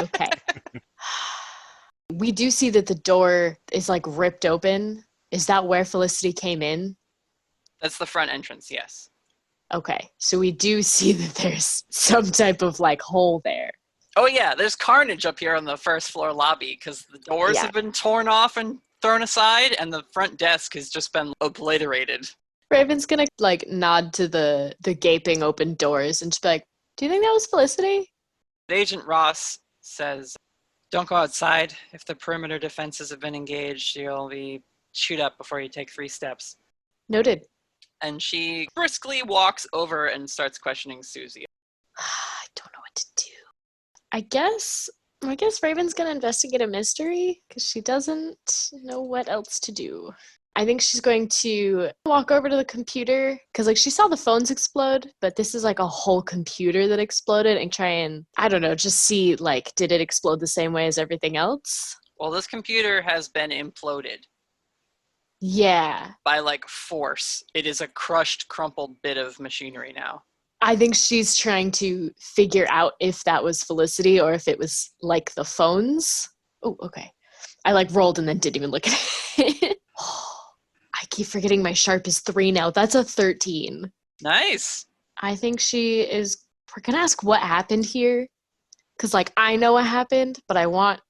Okay. We do see that the door is like ripped open. Is that where Felicity came in? That's the front entrance, yes. Okay, so we do see that there's some type of like hole there. Oh yeah, there's carnage up here on the first floor lobby because the doors have been torn off and thrown aside, and the front desk has just been obliterated. Raven's gonna like nod to the gaping open doors and just be like, do you think that was Felicity? Agent Ross says, don't go outside. If the perimeter defenses have been engaged, you'll be chewed up before you take 3 steps. Noted. And she briskly walks over and starts questioning Susie. I don't know what to do. I guess Raven's gonna investigate a mystery because she doesn't know what else to do. I think she's going to walk over to the computer because like she saw the phones explode, but this is like a whole computer that exploded, and try and, I don't know, just see like, did it explode the same way as everything else? Well, this computer has been imploded. Yeah. By like force. It is a crushed, crumpled bit of machinery now. I think she's trying to figure out if that was Felicity or if it was like the phones. Oh, okay. I like rolled and then didn't even look at it. I keep forgetting my sharp is 3 now. That's a 13. Nice. I think we're going to ask what happened here. Because like I know what happened, but I want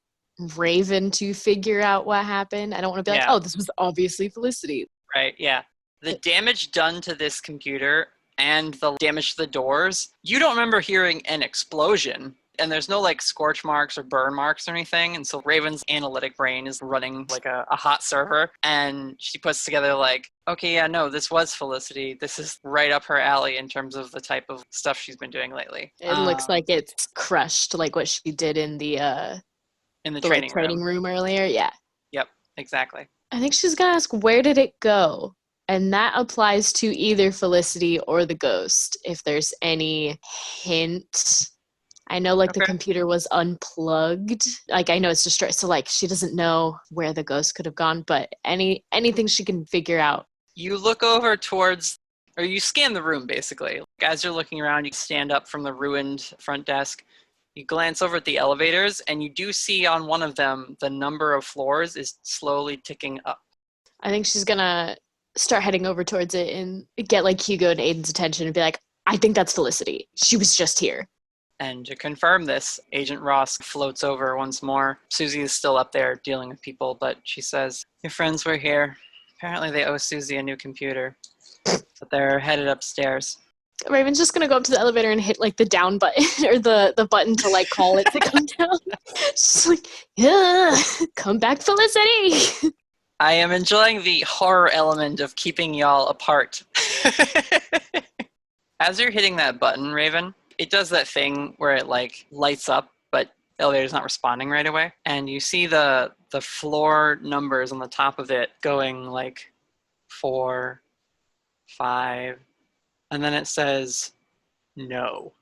Raven to figure out what happened. I don't want to be like, oh, this was obviously Felicity. Right, yeah. The damage done to this computer and the damage to the doors, you don't remember hearing an explosion, and there's no like scorch marks or burn marks or anything, and so Raven's analytic brain is running like a hot server, and she puts together like, okay, yeah, no, this was Felicity. This is right up her alley in terms of the type of stuff she's been doing lately. It looks like it's crushed, like what she did in the training room earlier. Yeah. Yep, exactly. I think she's gonna ask, where did it go? And that applies to either Felicity or the ghost, if there's any hint. I know, like, the computer was unplugged. Like, I know it's destroyed, so, like, she doesn't know where the ghost could have gone, but anything she can figure out. You look over towards, or you scan the room, basically. As you're looking around, you stand up from the ruined front desk. You glance over at the elevators, and you do see on one of them the number of floors is slowly ticking up. I think she's gonna start heading over towards it and get, like, Hugo and Aiden's attention and be like, I think that's Felicity. She was just here. And to confirm this, Agent Ross floats over once more. Susie is still up there dealing with people, but she says, your friends were here. Apparently they owe Susie a new computer, but they're headed upstairs. Raven's just gonna go up to the elevator and hit, like, the down button, or the button to, like, call it to come down. She's like, yeah, come back, Felicity. I am enjoying the horror element of keeping y'all apart. As you're hitting that button, Raven, it does that thing where it, like, lights up, but the elevator's not responding right away. And you see the floor numbers on the top of it going, like, 4, 5, and then it says, no.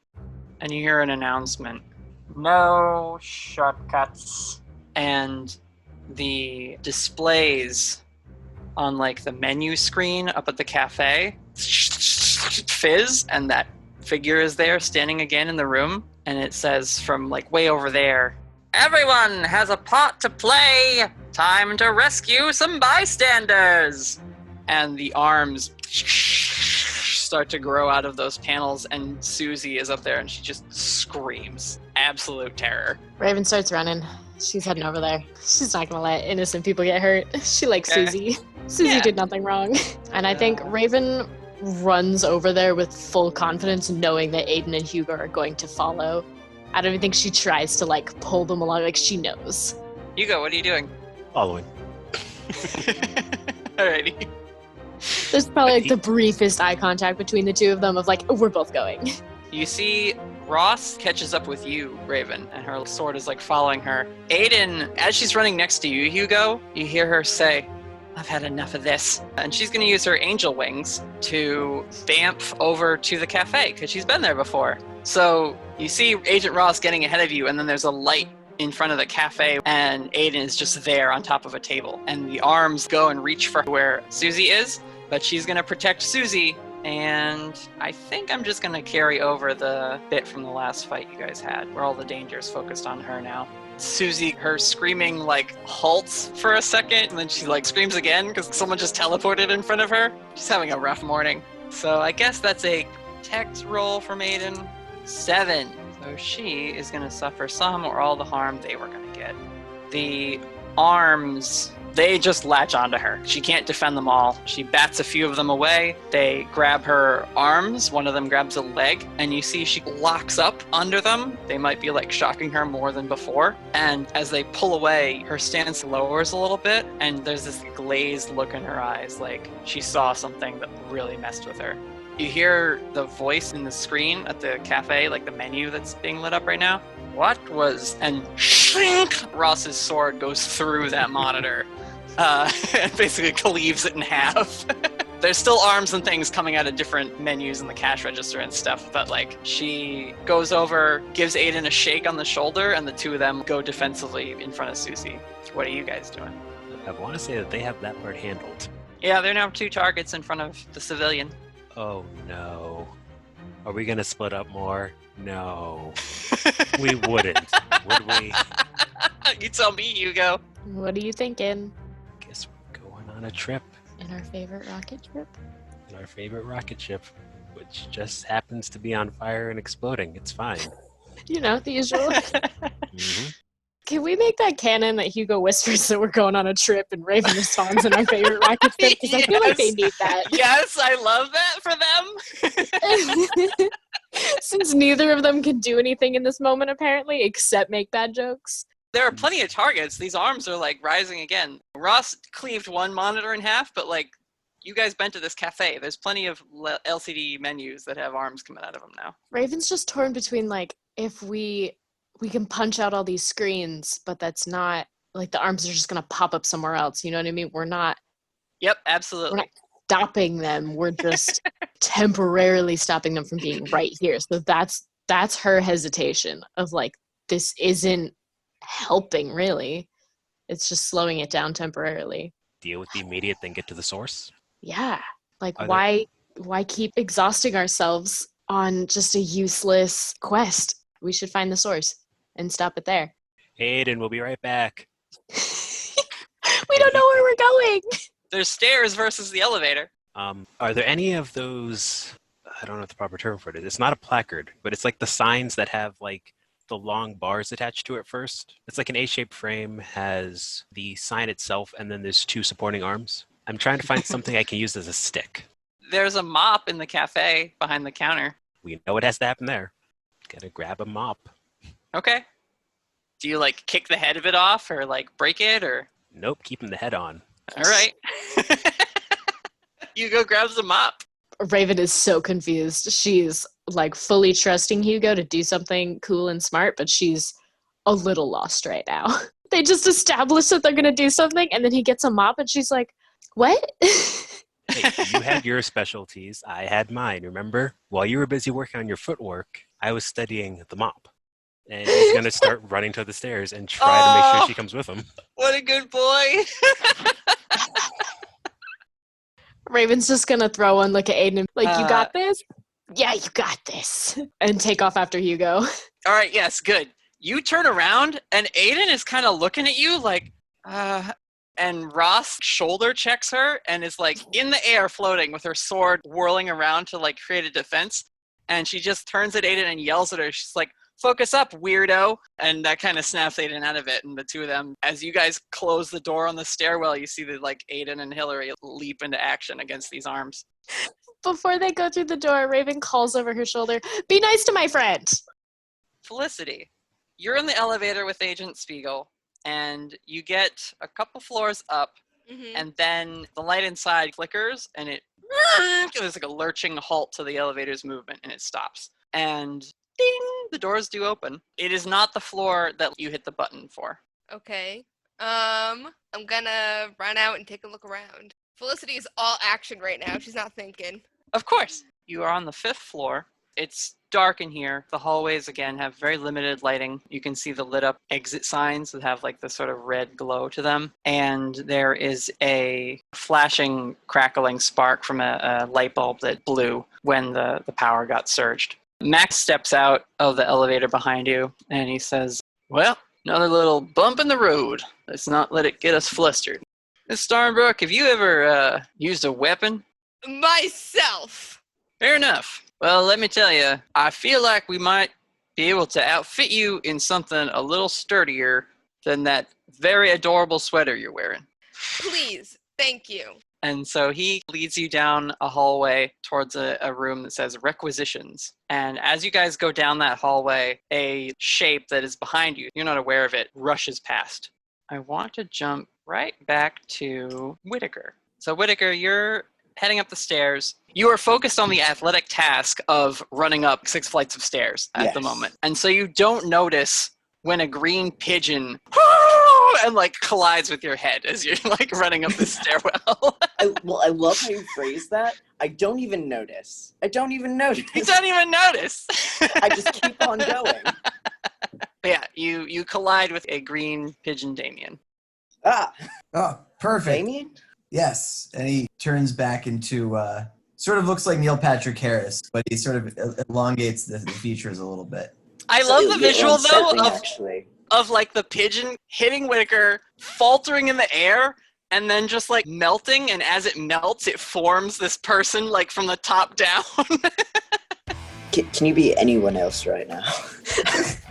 And you hear an announcement, no shortcuts. And the displays on, like, the menu screen up at the cafe fizz, and that figure is there standing again in the room, and it says from, like, way over there, everyone has a part to play, time to rescue some bystanders. And the arms start to grow out of those panels, and Susie is up there and she just screams absolute terror. Raven starts running. She's heading over there. She's not gonna let innocent people get hurt. She likes Susie. Susie did nothing wrong. And I think Raven runs over there with full confidence, knowing that Aiden and Hugo are going to follow. I don't even think she tries to, like, pull them along. Like, she knows. Hugo, what are you doing? Following. Alrighty. There's probably, like, the briefest eye contact between the two of them of, like, oh, we're both going. You see Ross catches up with you, Raven, and her sword is, like, following her. Aiden, as she's running next to you, Hugo, you hear her say, I've had enough of this. And she's going to use her angel wings to bamf over to the cafe, because she's been there before. So you see Agent Ross getting ahead of you, and then there's a light in front of the cafe, and Aiden is just there on top of a table. And the arms go and reach for where Susie is, but she's going to protect Susie. And I think I'm just going to carry over the bit from the last fight you guys had, where all the danger is focused on her now. Susie, her screaming, like, halts for a second, and then she, like, screams again because someone just teleported in front of her. She's having a rough morning. So I guess that's a protect roll for Maiden. 7. So she is going to suffer some or all the harm they were going to get. The arms, they just latch onto her. She can't defend them all. She bats a few of them away. They grab her arms. One of them grabs a leg, and you see she locks up under them. They might be, like, shocking her more than before. And as they pull away, her stance lowers a little bit, and there's this glazed look in her eyes, like she saw something that really messed with her. You hear the voice in the screen at the cafe, like the menu that's being lit up right now. What was... And shrink! Ross's sword goes through that monitor. And basically cleaves it in half. There's still arms and things coming out of different menus in the cash register and stuff, but, like, she goes over, gives Aiden a shake on the shoulder, and the two of them go defensively in front of Susie. What are you guys doing? I want to say that they have that part handled. Yeah, they're now 2 targets in front of the civilian. Oh no. Are we gonna split up more? No. We wouldn't, would we? You tell me, Hugo. What are you thinking? Guess we're going on a trip. In our favorite rocket trip? In our favorite rocket ship, which just happens to be on fire and exploding. It's fine. You know, the usual. Mm-hmm. Can we make that canon that Hugo whispers that we're going on a trip and Raven responds in our favorite rocket trip? Because I feel like they need that. Yes, I love that for them. Since neither of them can do anything in this moment, apparently, except make bad jokes. There are plenty of targets. These arms are, like, rising again. Ross cleaved one monitor in half, but, like, you guys been to this cafe. There's plenty of LCD menus that have arms coming out of them now. Raven's just torn between, like, if we can punch out all these screens, but that's not, like, the arms are just going to pop up somewhere else. You know what I mean? We're not... Yep, absolutely. stopping them. We're just temporarily stopping them from being right here. So that's her hesitation of like, this isn't helping really. It's just slowing it down temporarily. Deal with the immediate, then get to the source. Yeah. Like, Are why keep exhausting ourselves on just a useless quest? We should find the source and stop it there. Aiden, we'll be right back. We don't know where we're going. There's stairs versus the elevator. Are there any of those, I don't know what the proper term for it is. It's not a placard, but it's like the signs that have like the long bars attached to it first. It's like an A-shaped frame, has the sign itself, and then there's two supporting arms. I'm trying to find something I can use as a stick. There's a mop in the cafe behind the counter. We know what has to happen there. Gotta grab a mop. Okay. Do you like kick the head of it off or like break it or? Nope, keeping the head on. All right. Hugo grabs the mop. Raven is so confused. She's like fully trusting Hugo to do something cool and smart, but she's a little lost right now. They just established that they're going to do something, and then he gets a mop, and she's like, what? Hey, you had your specialties. I had mine, remember? While you were busy working on your footwork, I was studying the mop. And he's going to start running to the stairs and try to make sure she comes with him. What a good boy. Raven's just going to throw one look at Aiden and like, you got this? Yeah, you got this. And take off after Hugo. All right, yes, good. You turn around, and Aiden is kind of looking at you like, and Ross shoulder checks her and is like in the air floating with her sword whirling around to like create a defense. And she just turns at Aiden and yells at her. She's like, focus up, weirdo. And that kind of snaps Aiden out of it. And the two of them, as you guys close the door on the stairwell, you see that like Aiden and Hillary leap into action against these arms. Before they go through the door, Raven calls over her shoulder, be nice to my friend. Felicity, you're in the elevator with Agent Spiegel, and you get a couple floors up, and then the light inside flickers, and there's like a lurching halt to the elevator's movement, and it stops. And ding, the doors do open. It is not the floor that you hit the button for. Okay. I'm gonna run out and take a look around. Felicity is all action right now. She's not thinking. Of course. You are on the 5th floor. It's dark in here. The hallways, again, have very limited lighting. You can see the lit up exit signs that have like the sort of red glow to them. And there is a flashing, crackling spark from a light bulb that blew when the power got surged. Max steps out of the elevator behind you, and he says, well, another little bump in the road. Let's not let it get us flustered. Miss Starnbrook, have you ever used a weapon? Myself. Fair enough. Well, let me tell you, I feel like we might be able to outfit you in something a little sturdier than that very adorable sweater you're wearing. Please. Thank you. And so he leads you down a hallway towards a room that says requisitions. And as you guys go down that hallway, a shape that is behind you, you're not aware of it, rushes past. I want to jump right back to Whitaker. So Whitaker, you're heading up the stairs. You are focused on the athletic task of running up 6 flights of stairs at the moment. And so you don't notice when a green pigeon and like collides with your head as you're like running up the stairwell. I love how you phrase that. I don't even notice. You don't even notice. I just keep on going. Yeah, you collide with a green pigeon Damien. Oh, perfect. Damien? Yes, and he turns back into, sort of looks like Neil Patrick Harris, but he sort of elongates the features a little bit. I love the visual, though, actually. of like the pigeon hitting Whitaker, faltering in the air, and then just like melting, and as it melts, it forms this person like from the top down. Can you be anyone else right now?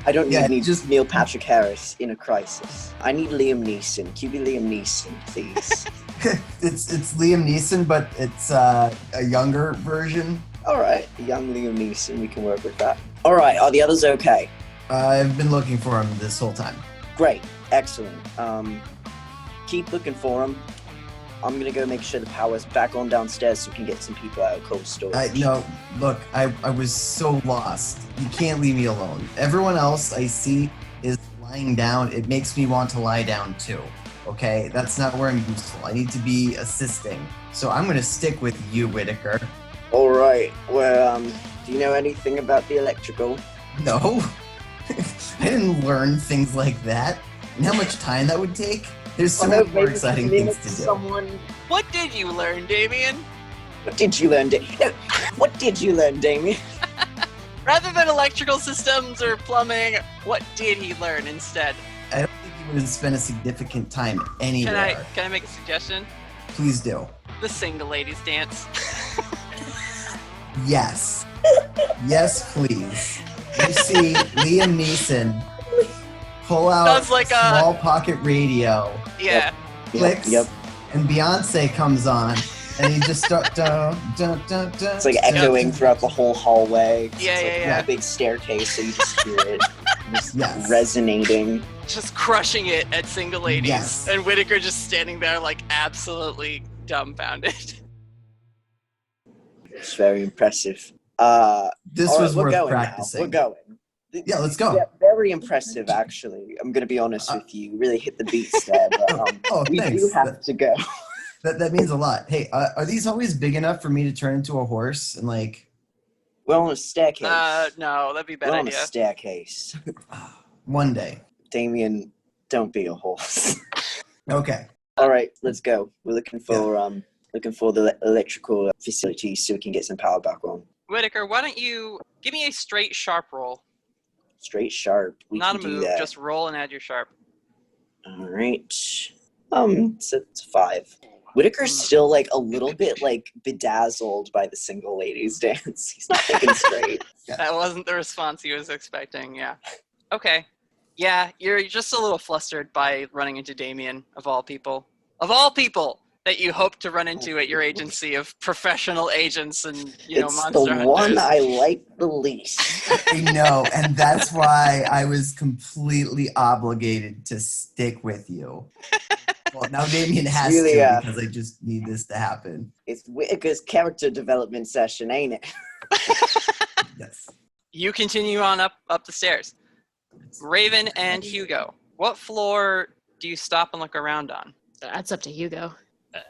I don't need just Neil Patrick Harris in a crisis. I need Liam Neeson. Can you be Liam Neeson, please? It's Liam Neeson, but it's a younger version. All right, young Liam Neeson. We can work with that. All right, are the others okay? I've been looking for him this whole time. Great, excellent. Keep looking for him. I'm gonna go make sure the power's back on downstairs so we can get some people out of cold storage. No, look, I was so lost. You can't leave me alone. Everyone else I see is lying down. It makes me want to lie down too. okay? That's not where I'm useful. I need to be assisting. So I'm going to stick with you, Whitaker. All right. Well, do you know anything about the electrical? No. I didn't learn things like that. And how much time that would take? There's so many more exciting things to do. Someone... What did you learn, Damien? What did you learn, what did you learn, Damien? Rather than electrical systems or plumbing, what did he learn instead? I don't think he would have spent a significant time anywhere. Can I make a suggestion? Please do. The single ladies dance. Yes. Yes, please. You see Liam Neeson pull out Sounds like small pocket radio. Yeah. Clicks, and Beyonce comes on, and he just start It's like echoing throughout the whole hallway. Yeah. A big staircase, so you just hear it just resonating. Just crushing it at single ladies. Yes. And Whitaker just standing there like absolutely dumbfounded. It's very impressive. This was worth practicing. We're going. Yeah, let's go. Yeah, very impressive, actually. I'm going to be honest with you. Really hit the beats there. But, we thanks. do have to go. That means a lot. Hey, are these always big enough for me to turn into a horse and like? We're on a staircase. No, that'd be a bad We're idea. on a staircase. One day. Damien, don't be a horse. Okay. All right, let's go. We're looking for the electrical facilities so we can get some power back on. Whitaker, why don't you give me a straight sharp roll? Straight sharp. We Not can a move, do that. just roll and add your sharp. All right. It's a 5. Whitaker's still like a little bit like bedazzled by the single ladies dance. He's not thinking straight. That wasn't the response he was expecting, yeah. Okay. Yeah, you're just a little flustered by running into Damien, of all people. Of all people that you hope to run into at your agency of professional agents and, It's monster the hunters. one I like the least. I know, and that's why I was completely obligated to stick with you. Well, now Damien has really, to because I just need this to happen. It's Whitaker's character development session, ain't it? Yes. You continue on up the stairs. Raven and Hugo, what floor do you stop and look around on? That's up to Hugo.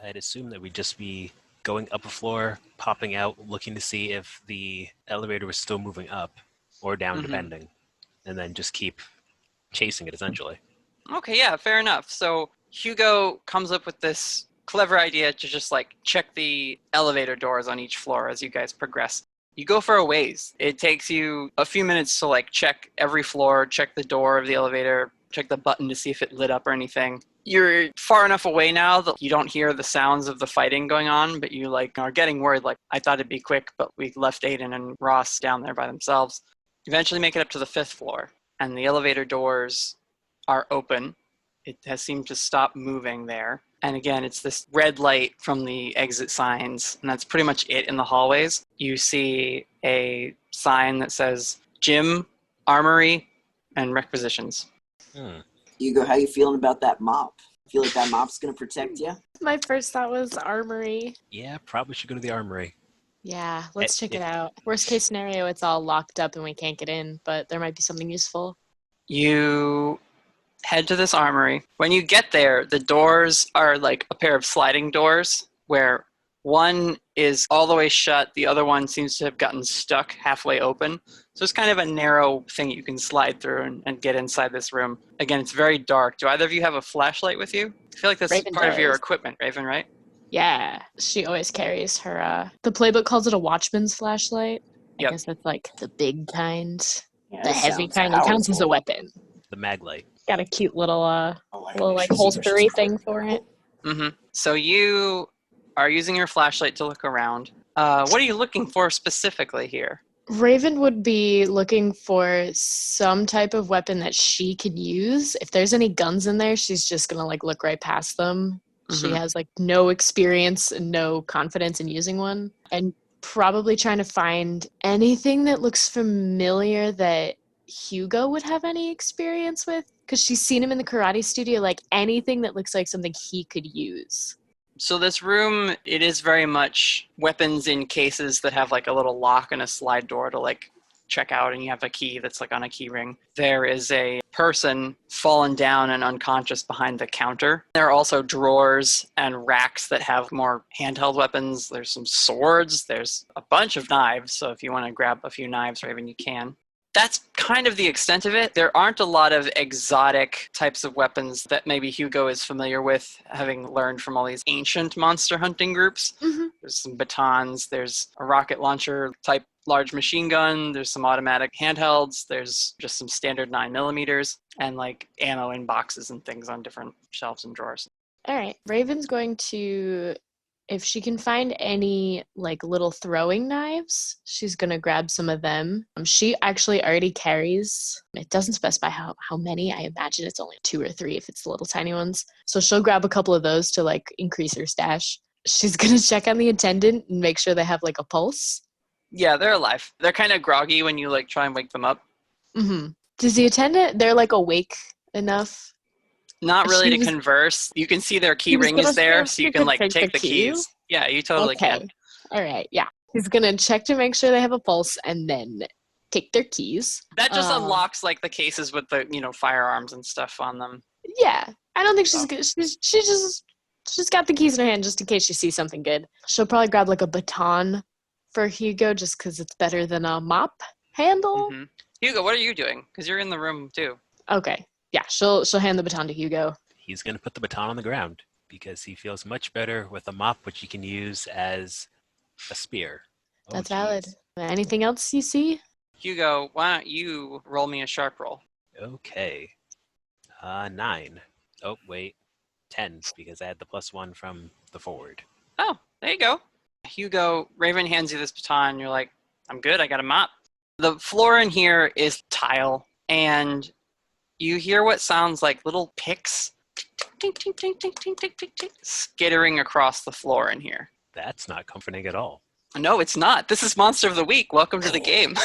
I'd assume that we'd just be going up a floor, popping out, looking to see if the elevator was still moving up or down, depending, and then just keep chasing it, essentially. Okay, yeah, fair enough. So Hugo comes up with this clever idea to just check the elevator doors on each floor as you guys progress. You go for a ways. It takes you a few minutes to check every floor, check the door of the elevator, check the button to see if it lit up or anything. You're far enough away now that you don't hear the sounds of the fighting going on, but you are getting worried. I thought it'd be quick, but we left Aiden and Ross down there by themselves. Eventually make it up to the 5th floor, and the elevator doors are open. It has seemed to stop moving there. And again, it's this red light from the exit signs, and that's pretty much it in the hallways. You see a sign that says gym, armory, and requisitions. Hugo, how you feeling about that mop? Feel like that mop's gonna protect you? My first thought was armory. Yeah, probably should go to the armory. Yeah, let's check it out. Worst case scenario, it's all locked up and we can't get in, but there might be something useful. You head to this armory. When you get there, the doors are like a pair of sliding doors where one is all the way shut, the other one seems to have gotten stuck halfway open. So it's kind of a narrow thing you can slide through and get inside this room. Again, it's very dark. Do either of you have a flashlight with you? I feel like that's Raven part of your does. equipment, Raven, right? Yeah, she always carries her, the playbook calls it a watchman's flashlight. I guess that's the big kind, Yeah, the that heavy sounds kind. It counts as a powerful. weapon. The mag light. Got a cute little, I little should see if holstery she's thing for it. Mm-hmm. So you are using your flashlight to look around. What are you looking for specifically here? Raven would be looking for some type of weapon that she could use. If there's any guns in there, she's just gonna look right past them. She has no experience and no confidence in using one. And probably trying to find anything that looks familiar that Hugo would have any experience with. Because she's seen him in the karate studio, anything that looks like something he could use. So this room, it is very much weapons in cases that have a little lock and a slide door to check out and you have a key that's like on a key ring. There is a person fallen down and unconscious behind the counter. There are also drawers and racks that have more handheld weapons. There's some swords. There's a bunch of knives. So if you want to grab a few knives, Raven, you can. That's kind of the extent of it. There aren't a lot of exotic types of weapons that maybe Hugo is familiar with, having learned from all these ancient monster hunting groups. Mm-hmm. There's some batons, there's a rocket launcher type large machine gun, there's some automatic handhelds, there's just some standard 9mm, and like ammo in boxes and things on different shelves and drawers. All right. Raven's going to, if she can find any like little throwing knives, she's going to grab some of them. She actually already carries, it doesn't specify how many. I imagine it's only 2 or 3 if it's the little tiny ones. So she'll grab a couple of those to like increase her stash. She's going to check on the attendant and make sure they have like a pulse. Yeah, they're alive. They're kind of groggy when you like try and wake them up. Mm-hmm. Does the attendant, they're like awake enough? Not really to converse. You can see their key ring is there, so you can like take the keys. Yeah, you totally can. All right, yeah. He's going to check to make sure they have a pulse and then take their keys. That just unlocks like the cases with the, firearms and stuff on them. Yeah. I don't think she's good. She's got the keys in her hand just in case she sees something good. She'll probably grab like a baton for Hugo just because it's better than a mop handle. Mm-hmm. Hugo, what are you doing? Because you're in the room too. Okay. Yeah, she'll hand the baton to Hugo. He's going to put the baton on the ground because he feels much better with a mop, which he can use as a spear. That's valid. Anything else you see? Hugo, why don't you roll me a sharp roll? Okay. 9. Oh, wait. 10, because I had the +1 from the forward. Oh, there you go. Hugo, Raven hands you this baton. You're like, I'm good. I got a mop. The floor in here is tile, and you hear what sounds like little picks skittering across the floor in here. That's not comforting at all. No, it's not. This is Monster of the Week. Welcome to the game.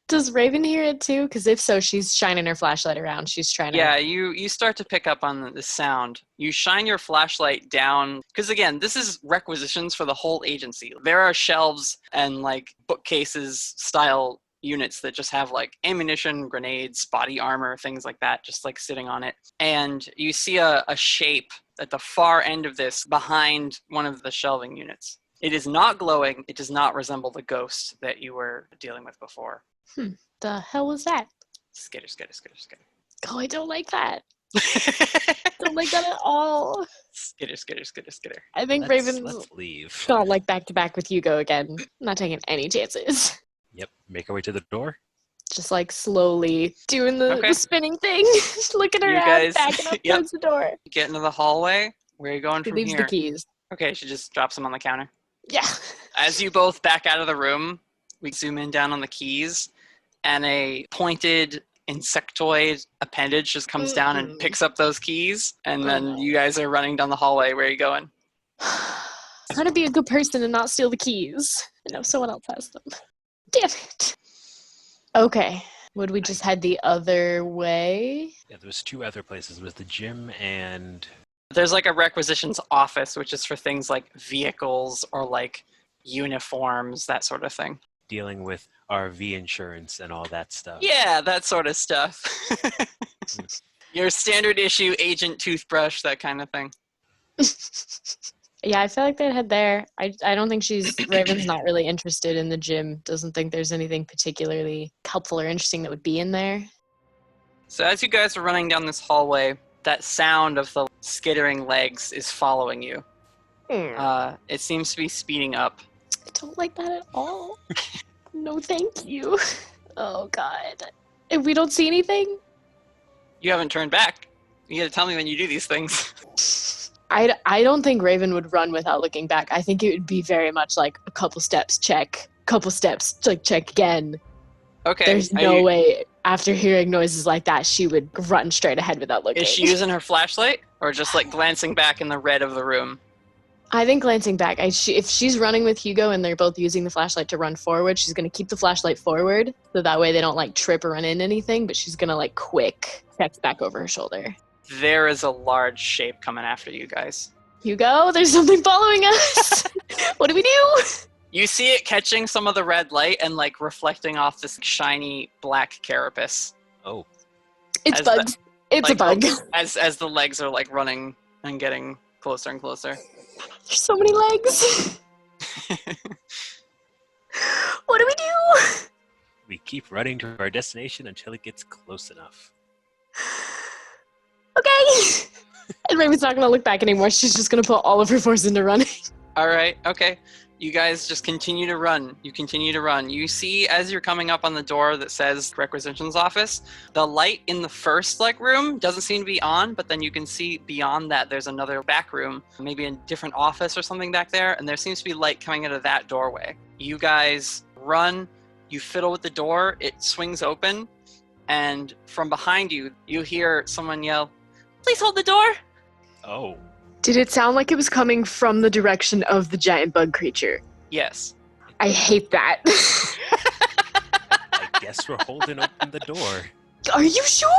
Does Raven hear it too? Because if so, she's shining her flashlight around. She's trying to... Yeah, you start to pick up on the sound. You shine your flashlight down, because again, this is requisitions for the whole agency. There are shelves and like bookcases style units that just have like ammunition, grenades, body armor, things like that, just like sitting on it. And you see a shape at the far end of this behind one of the shelving units. It is not glowing. It does not resemble the ghost that you were dealing with before. The hell was that? Skitter, skitter, skitter, skitter. Oh, I don't like that. Don't like that at all. Skitter, skitter, skitter, skitter. I think Let's Raven's leave. gonna like back to back with Hugo again. Not taking any chances. Yep. Make our way to the door. Just like slowly doing the spinning thing. Looking around, guys, backing up towards the door. Get into the hallway. Where are you going from leaves here? The keys. Okay, she just drops them on the counter. Yeah. As you both back out of the room, we zoom in down on the keys, and a pointed insectoid appendage just comes down and picks up those keys, and then you guys are running down the hallway. Where are you going? I'm trying to be a good person and not steal the keys. I know someone else has them. Damn it. Okay. Would we just head the other way? Yeah, there was 2 other places. There was the gym and... There's like a requisitions office, which is for things like vehicles or like uniforms, that sort of thing. Dealing with RV insurance and all that stuff. Yeah, that sort of stuff. Your standard issue agent toothbrush, that kind of thing. Yeah, I feel like they'd head there. I don't think Raven's not really interested in the gym. Doesn't think there's anything particularly helpful or interesting that would be in there. So as you guys are running down this hallway, that sound of the skittering legs is following you. It seems to be speeding up. I don't like that at all. No, thank you. Oh, God. If we don't see anything? You haven't turned back. You gotta tell me when you do these things. I don't think Raven would run without looking back. I think it would be very much like a couple steps, check. Couple steps, like check again. Okay. There's no way after hearing noises like that she would run straight ahead without looking. Is she using her flashlight or just like glancing back in the red of the room? I think glancing back. If she's running with Hugo and they're both using the flashlight to run forward, she's going to keep the flashlight forward so that way they don't like trip or run into anything, but she's going to like quick checks back over her shoulder. There is a large shape coming after you guys. Hugo, there's something following us. What do we do? You see it catching some of the red light and like reflecting off this shiny black carapace. Oh. It's bugs. It's a bug. As the legs are like running and getting closer and closer. There's so many legs. What do we do? We keep running to our destination until it gets close enough. Okay. And Raven's not going to look back anymore. She's just going to put all of her force into running. All right. Okay. You guys just continue to run. You continue to run. You see as you're coming up on the door that says requisitions office, the light in the first room doesn't seem to be on, but then you can see beyond that there's another back room, maybe a different office or something back there, and there seems to be light coming out of that doorway. You guys run, you fiddle with the door, it swings open, and from behind you, you hear someone yell, "Please hold the door!" Oh. Did it sound like it was coming from the direction of the giant bug creature? Yes. I hate that. I guess we're holding open the door. Are you sure?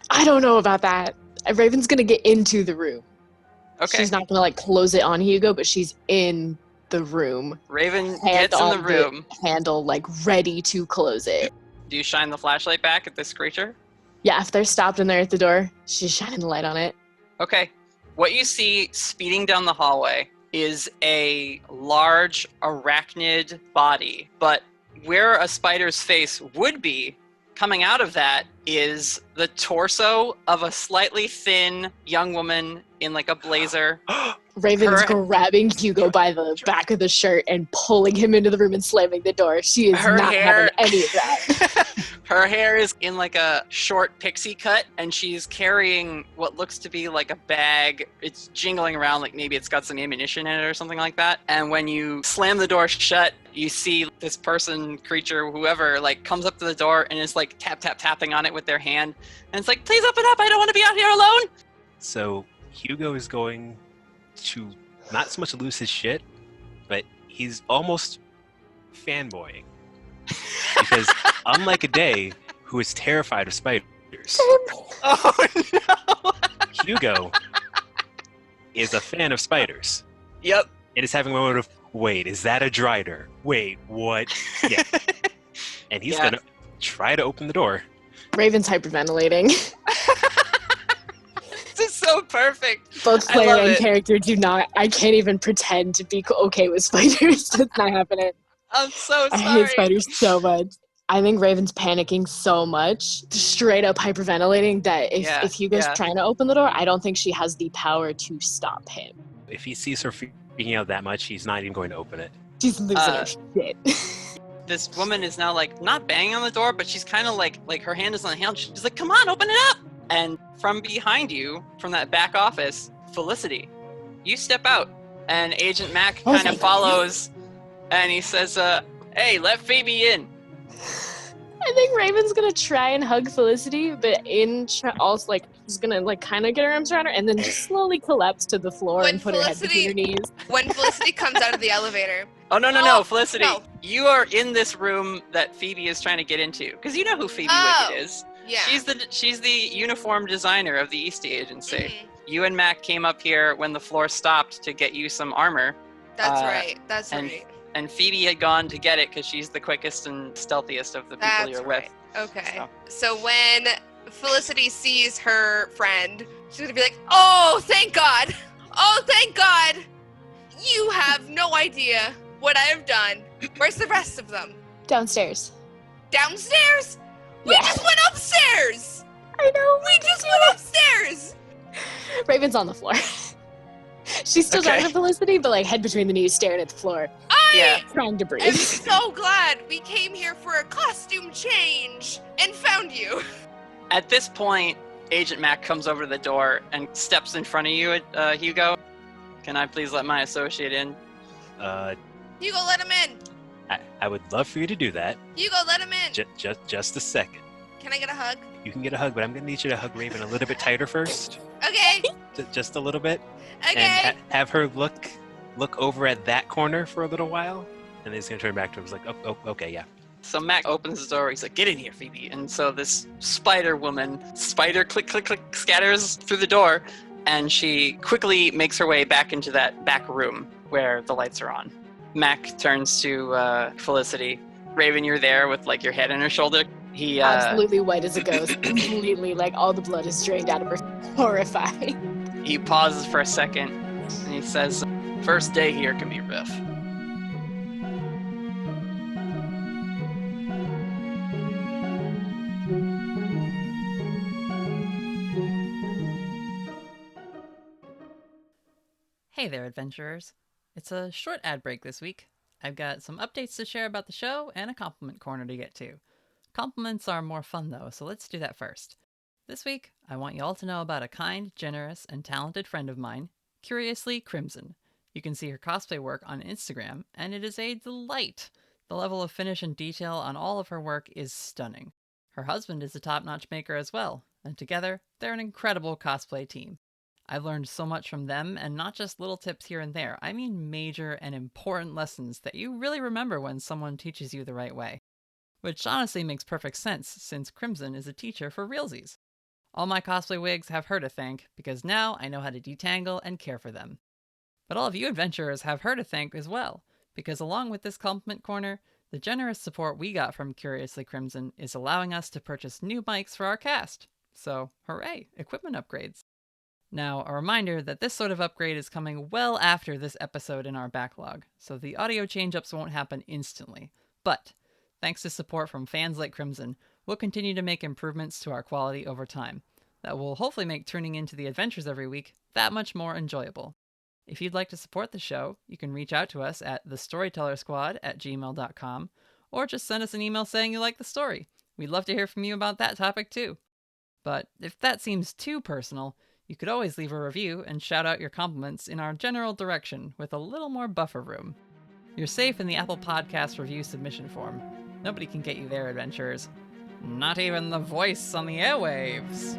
I don't know about that. Raven's gonna get into the room. Okay. She's not gonna close it on Hugo, but she's in the room. Raven gets in the room. Handle ready to close it. Do you shine the flashlight back at this creature? Yeah, if they're stopped and they're at the door, she's shining the light on it. Okay. What you see speeding down the hallway is a large arachnid body, but where a spider's face would be, coming out of that is the torso of a slightly thin young woman in a blazer. Raven's grabbing Hugo by the back of the shirt and pulling him into the room and slamming the door. She is not having any of that. Her hair is in a short pixie cut, and she's carrying what looks to be a bag. It's jingling around maybe it's got some ammunition in it or something like that. And when you slam the door shut, you see this person, creature, whoever, comes up to the door and is tapping on it with their hand. And it's please open up, I don't want to be out here alone. So Hugo is going to not so much lose his shit, but he's almost fanboying. Because unlike a day who is terrified of spiders, Oh no! Hugo is a fan of spiders. Yep. And is having a moment of, wait, is that a drider? Wait, what? Yeah. And he's gonna try to open the door. Raven's hyperventilating. This is so perfect. Both player and character do not. I can't even pretend to be okay with spiders. That's not happening. I'm so sorry. I hate spiders so much. I think Raven's panicking so much, straight up hyperventilating, that if Hugo's trying to open the door, I don't think she has the power to stop him. If he sees her freaking out that much, he's not even going to open it. She's losing her shit. This woman is now not banging on the door, but she's kind of like her hand is on the handle. She's like, "Come on, open it up!" And from behind you, from that back office, Felicity, you step out, and Agent Mac kind of follows, and he says, "Hey, let Phoebe in." I think Raven's gonna try and hug Felicity, but also he's gonna kind of get her arms around her and then just slowly collapse to the floor and put her head between her knees. When Felicity comes out of the elevator. Oh no, Felicity! No. You are in this room that Phoebe is trying to get into, because you know who Phoebe Wicked is. Yeah. She's the uniform designer of the Eastey Agency. Mm-hmm. You and Mac came up here when the floor stopped to get you some armor. That's right. That's right. And Phoebe had gone to get it because she's the quickest and stealthiest of the people you're with. Okay. So when Felicity sees her friend, she's going to be like, "Oh, thank God. Oh, thank God. You have no idea what I have done. Where's the rest of them?" Downstairs. Downstairs? We just went upstairs. I know. We just went upstairs. Raven's on the floor. She's still talking to Felicity, but head between the knees, staring at the floor. Trying to breathe. I'm so glad we came here for a costume change and found you. At this point, Agent Mac comes over to the door and steps in front of you, Hugo. Can I please let my associate in? Hugo, let him in. I would love for you to do that. Hugo, let him in. Just a second. Can I get a hug? You can get a hug, but I'm going to need you to hug Raven a little bit tighter first. Okay. Just a little bit. Okay. And have her look over at that corner for a little while, and then he's going to turn back to him. He's like, oh, okay, yeah. So Mac opens the door. He's like, "Get in here, Phoebe." And so this spider click, click, click, scatters through the door, and she quickly makes her way back into that back room where the lights are on. Mac turns to Felicity. Raven, you're there with like your head on her shoulder. He Absolutely white as a ghost. Completely, like all the blood is drained out of her. Horrified. He pauses for a second and he says, "First day here can be rough." Hey there, adventurers. It's a short ad break this week. I've got some updates to share about the show and a compliment corner to get to. Compliments are more fun though, so let's do that first. This week, I want you all to know about a kind, generous, and talented friend of mine, Curiously Crimson. You can see her cosplay work on Instagram, and it is a delight. The level of finish and detail on all of her work is stunning. Her husband is a top-notch maker as well, and together, they're an incredible cosplay team. I've learned so much from them, and not just little tips here and there. I mean major and important lessons that you really remember when someone teaches you the right way. Which honestly makes perfect sense, since Crimson is a teacher for realsies. All my cosplay wigs have her to thank, because now I know how to detangle and care for them. But all of you adventurers have her to thank as well, because along with this compliment corner, the generous support we got from Curiously Crimson is allowing us to purchase new mics for our cast. So, hooray, equipment upgrades. Now, a reminder that this sort of upgrade is coming well after this episode in our backlog, so the audio change-ups won't happen instantly. But, thanks to support from fans like Crimson, we'll continue to make improvements to our quality over time. That will hopefully make tuning into the adventures every week that much more enjoyable. If you'd like to support the show, you can reach out to us at thestorytellersquad@gmail.com, or just send us an email saying you like the story. We'd love to hear from you about that topic too. But if that seems too personal, you could always leave a review and shout out your compliments in our general direction with a little more buffer room. You're safe in the Apple Podcast review submission form. Nobody can get you there, adventurers. Not even the voice on the airwaves.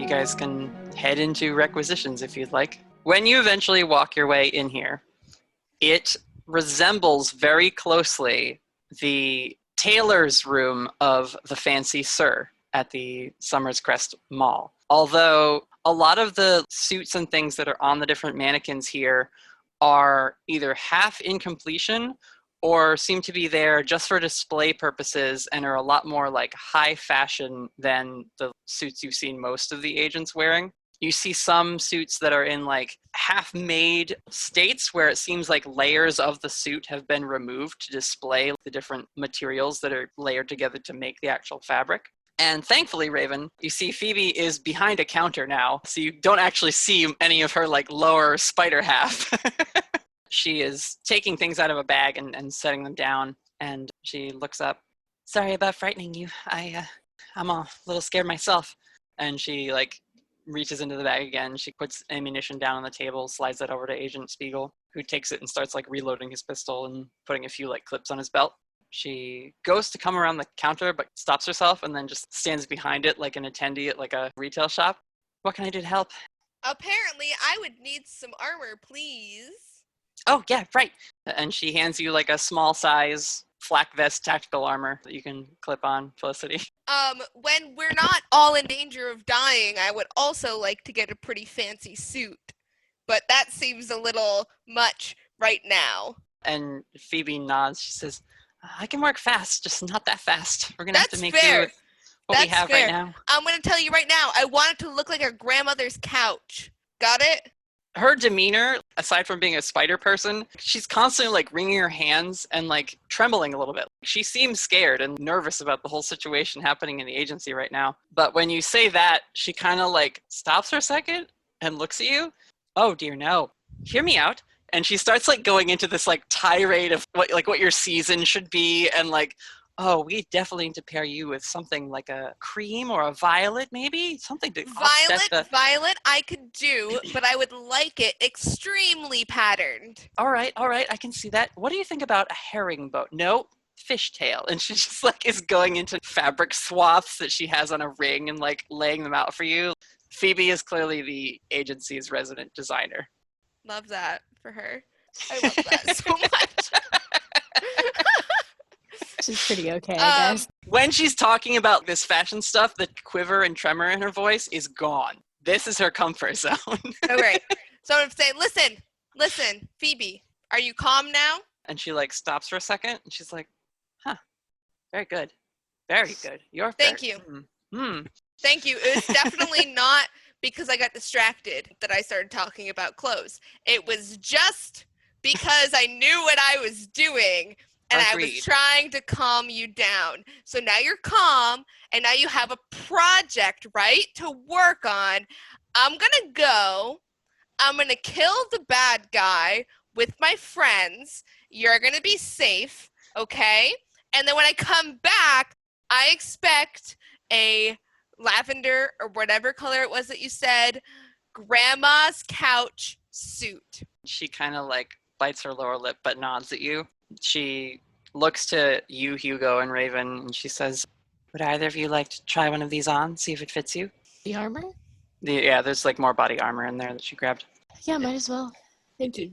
You guys can head into requisitions if you'd like. When you eventually walk your way in here, it resembles very closely the tailor's room of the Fancy Sir at the Summer's Crest Mall. Although a lot of the suits and things that are on the different mannequins here are either half in completion or seem to be there just for display purposes and are a lot more like high fashion than the suits you've seen most of the agents wearing. You see some suits that are in like half-made states where it seems like layers of the suit have been removed to display the different materials that are layered together to make the actual fabric. And thankfully, Raven, you see Phoebe is behind a counter now, so you don't actually see any of her like lower spider half. She is taking things out of a bag and setting them down, and she looks up. "Sorry about frightening you. I'm a little scared myself." And she like reaches into the bag again. She puts ammunition down on the table, slides that over to Agent Spiegel, who takes it and starts like reloading his pistol and putting a few like clips on his belt. She goes to come around the counter, but stops herself and then just stands behind it like an attendee at like a retail shop. "What can I do to help?" Apparently, I would need some armor, please. "Oh, yeah, right." And she hands you like a small size flak vest tactical armor that you can clip on, Felicity. When we're not all in danger of dying, I would also like to get a pretty fancy suit. But that seems a little much right now. And Phoebe nods. She says, "I can work fast, just not that fast. We're going to have to make do fair. with what we have right now." I'm going to tell you right now, I want it to look like our grandmother's couch. Got it? Her demeanor, aside from being a spider person, she's constantly like wringing her hands and like trembling a little bit. She seems scared and nervous about the whole situation happening in the agency right now. But when you say that, she kind of like stops for a second and looks at you. "Oh dear, no. Hear me out." And she starts like going into this like tirade of what your season should be, and like, "Oh, we definitely need to pair you with something like a cream or a violet, maybe something to offset the..." Violet, I could do, but I would like it extremely patterned. All right, I can see that. What do you think about a herringbone? No, fishtail. And she just like is going into fabric swaths that she has on a ring and like laying them out for you. Phoebe is clearly the agency's resident designer. Love that for her. I love that so much. She's pretty okay, I guess. When she's talking about this fashion stuff, the quiver and tremor in her voice is gone. This is her comfort zone. All right. So I'm saying, listen, Phoebe, are you calm now? And she like stops for a second and she's like, huh, very good. Very good. Thank you. Thank you. It was definitely not because I got distracted that I started talking about clothes. It was just because I knew what I was doing and Agreed. I was trying to calm you down. So now you're calm and now you have a project, right, to work on. I'm going to go. I'm going to kill the bad guy with my friends. You're going to be safe, okay? And then when I come back, I expect a lavender or whatever color it was that you said, grandma's couch suit. She kind of like bites her lower lip but nods at you. She looks to you, Hugo, and Raven, and she says, would either of you like to try one of these on, see if it fits you? The armor? Yeah, there's like more body armor in there that she grabbed. Yeah, might as well. Thank you.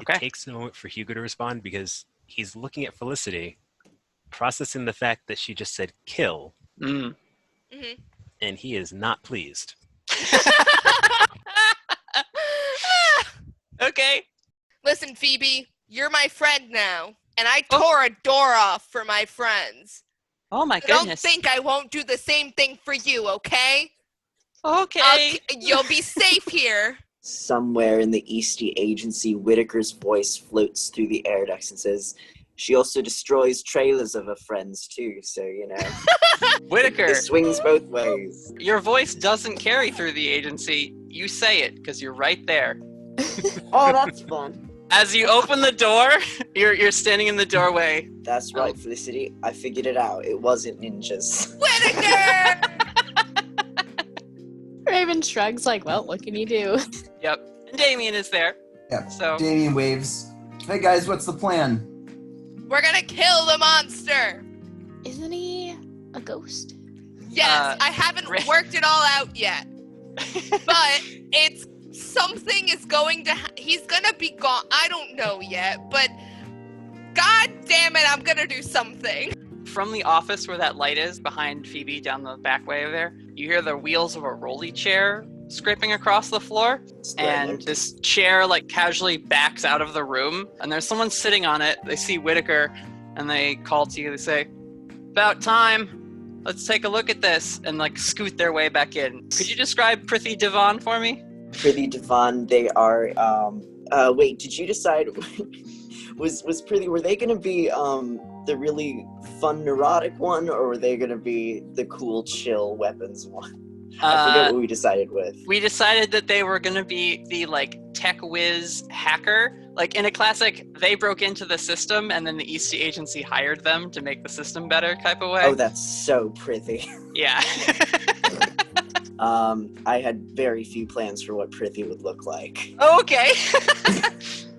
Okay. It takes a moment for Hugo to respond because he's looking at Felicity, processing the fact that she just said kill, Mm. Mm-hmm. and he is not pleased. Okay. Listen, Phoebe, you're my friend now, and I tore a door off for my friends. Oh my So don't goodness. think I won't do the same thing for you, okay? Okay. You'll be safe here. Somewhere in the Eastey Agency, Whitaker's voice floats through the air ducts and says, she also destroys trailers of her friends too, so, you know. Whitaker, It swings both ways. your voice doesn't carry through the agency. You say it because you're right there. Oh, that's fun. As you open the door, you're standing in the doorway. That's right, Felicity. I figured it out. It wasn't ninjas. Whitaker! Raven shrugs like, well, what can you do? Yep. And Damien is there. Yeah. So Damien waves. Hey guys, what's the plan? We're gonna kill the monster. Isn't he a ghost? Yes, I haven't worked it all out yet. But it's something is going to he's gonna be gone. I don't know yet, but god damn it, I'm gonna do something. from the office where that light is behind Phoebe down the back way over there, you hear the wheels of a rolly chair scraping across the floor, and this chair like casually backs out of the room, and there's someone sitting on it. They see Whitaker and they call to you. They say, about time, let's take a look at this, and like scoot their way back in. Could you describe Prithvi Divan for me? Prithvi Divan, they are wait, did you decide was Prithvi, were they gonna be the really fun neurotic one, or were they gonna be the cool chill weapons one? I forget what we decided with. We decided that they were going to be the, like, tech whiz hacker. Like, in a classic, they broke into the system, and then the Eastey Agency hired them to make the system better type of way. Oh, that's so Prithvi. Yeah. I had very few plans for what Prithvi would look like. Okay.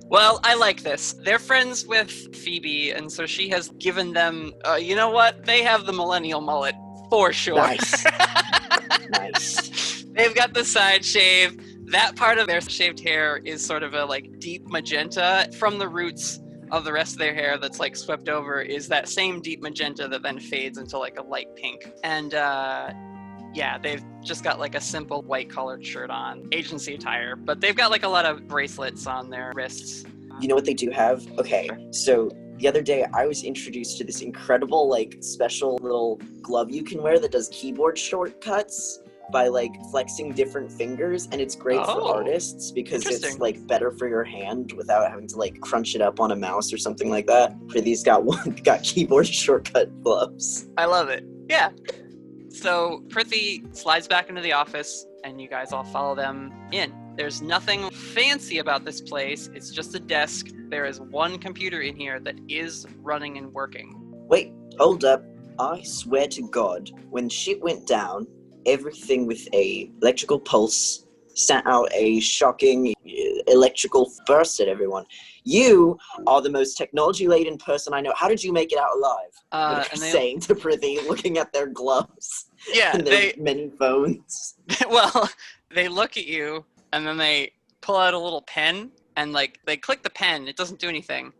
Well, I like this. They're friends with Phoebe, and so she has given them, you know what? They have the millennial mullet, for sure. Nice. Nice. They've got the side shave. That part of their shaved hair is sort of a like deep magenta. From the roots of the rest of their hair that's like swept over is that same deep magenta that then fades into like a light pink. And yeah, they've just got like a simple white collared shirt on, agency attire, but they've got like a lot of bracelets on their wrists. You know what they do have? Okay, so the other day I was introduced to this incredible like special little glove you can wear that does keyboard shortcuts by like flexing different fingers, and it's great for artists because it's like better for your hand without having to like crunch it up on a mouse or something like that. Prithvi's got keyboard shortcut gloves. I love it. Yeah. So Prithvi slides back into the office and you guys all follow them in. There's nothing fancy about this place. It's just a desk. There is one computer in here that is running and working. Wait, hold up. I swear to God, when shit went down, everything with a electrical pulse sent out a shocking electrical burst at everyone. You are the most technology-laden person I know. How did you make it out alive? And saying to Prithvi, looking at their gloves. Yeah, and their many phones. Well, they look at you and then they pull out a little pen and like they click the pen. It doesn't do anything,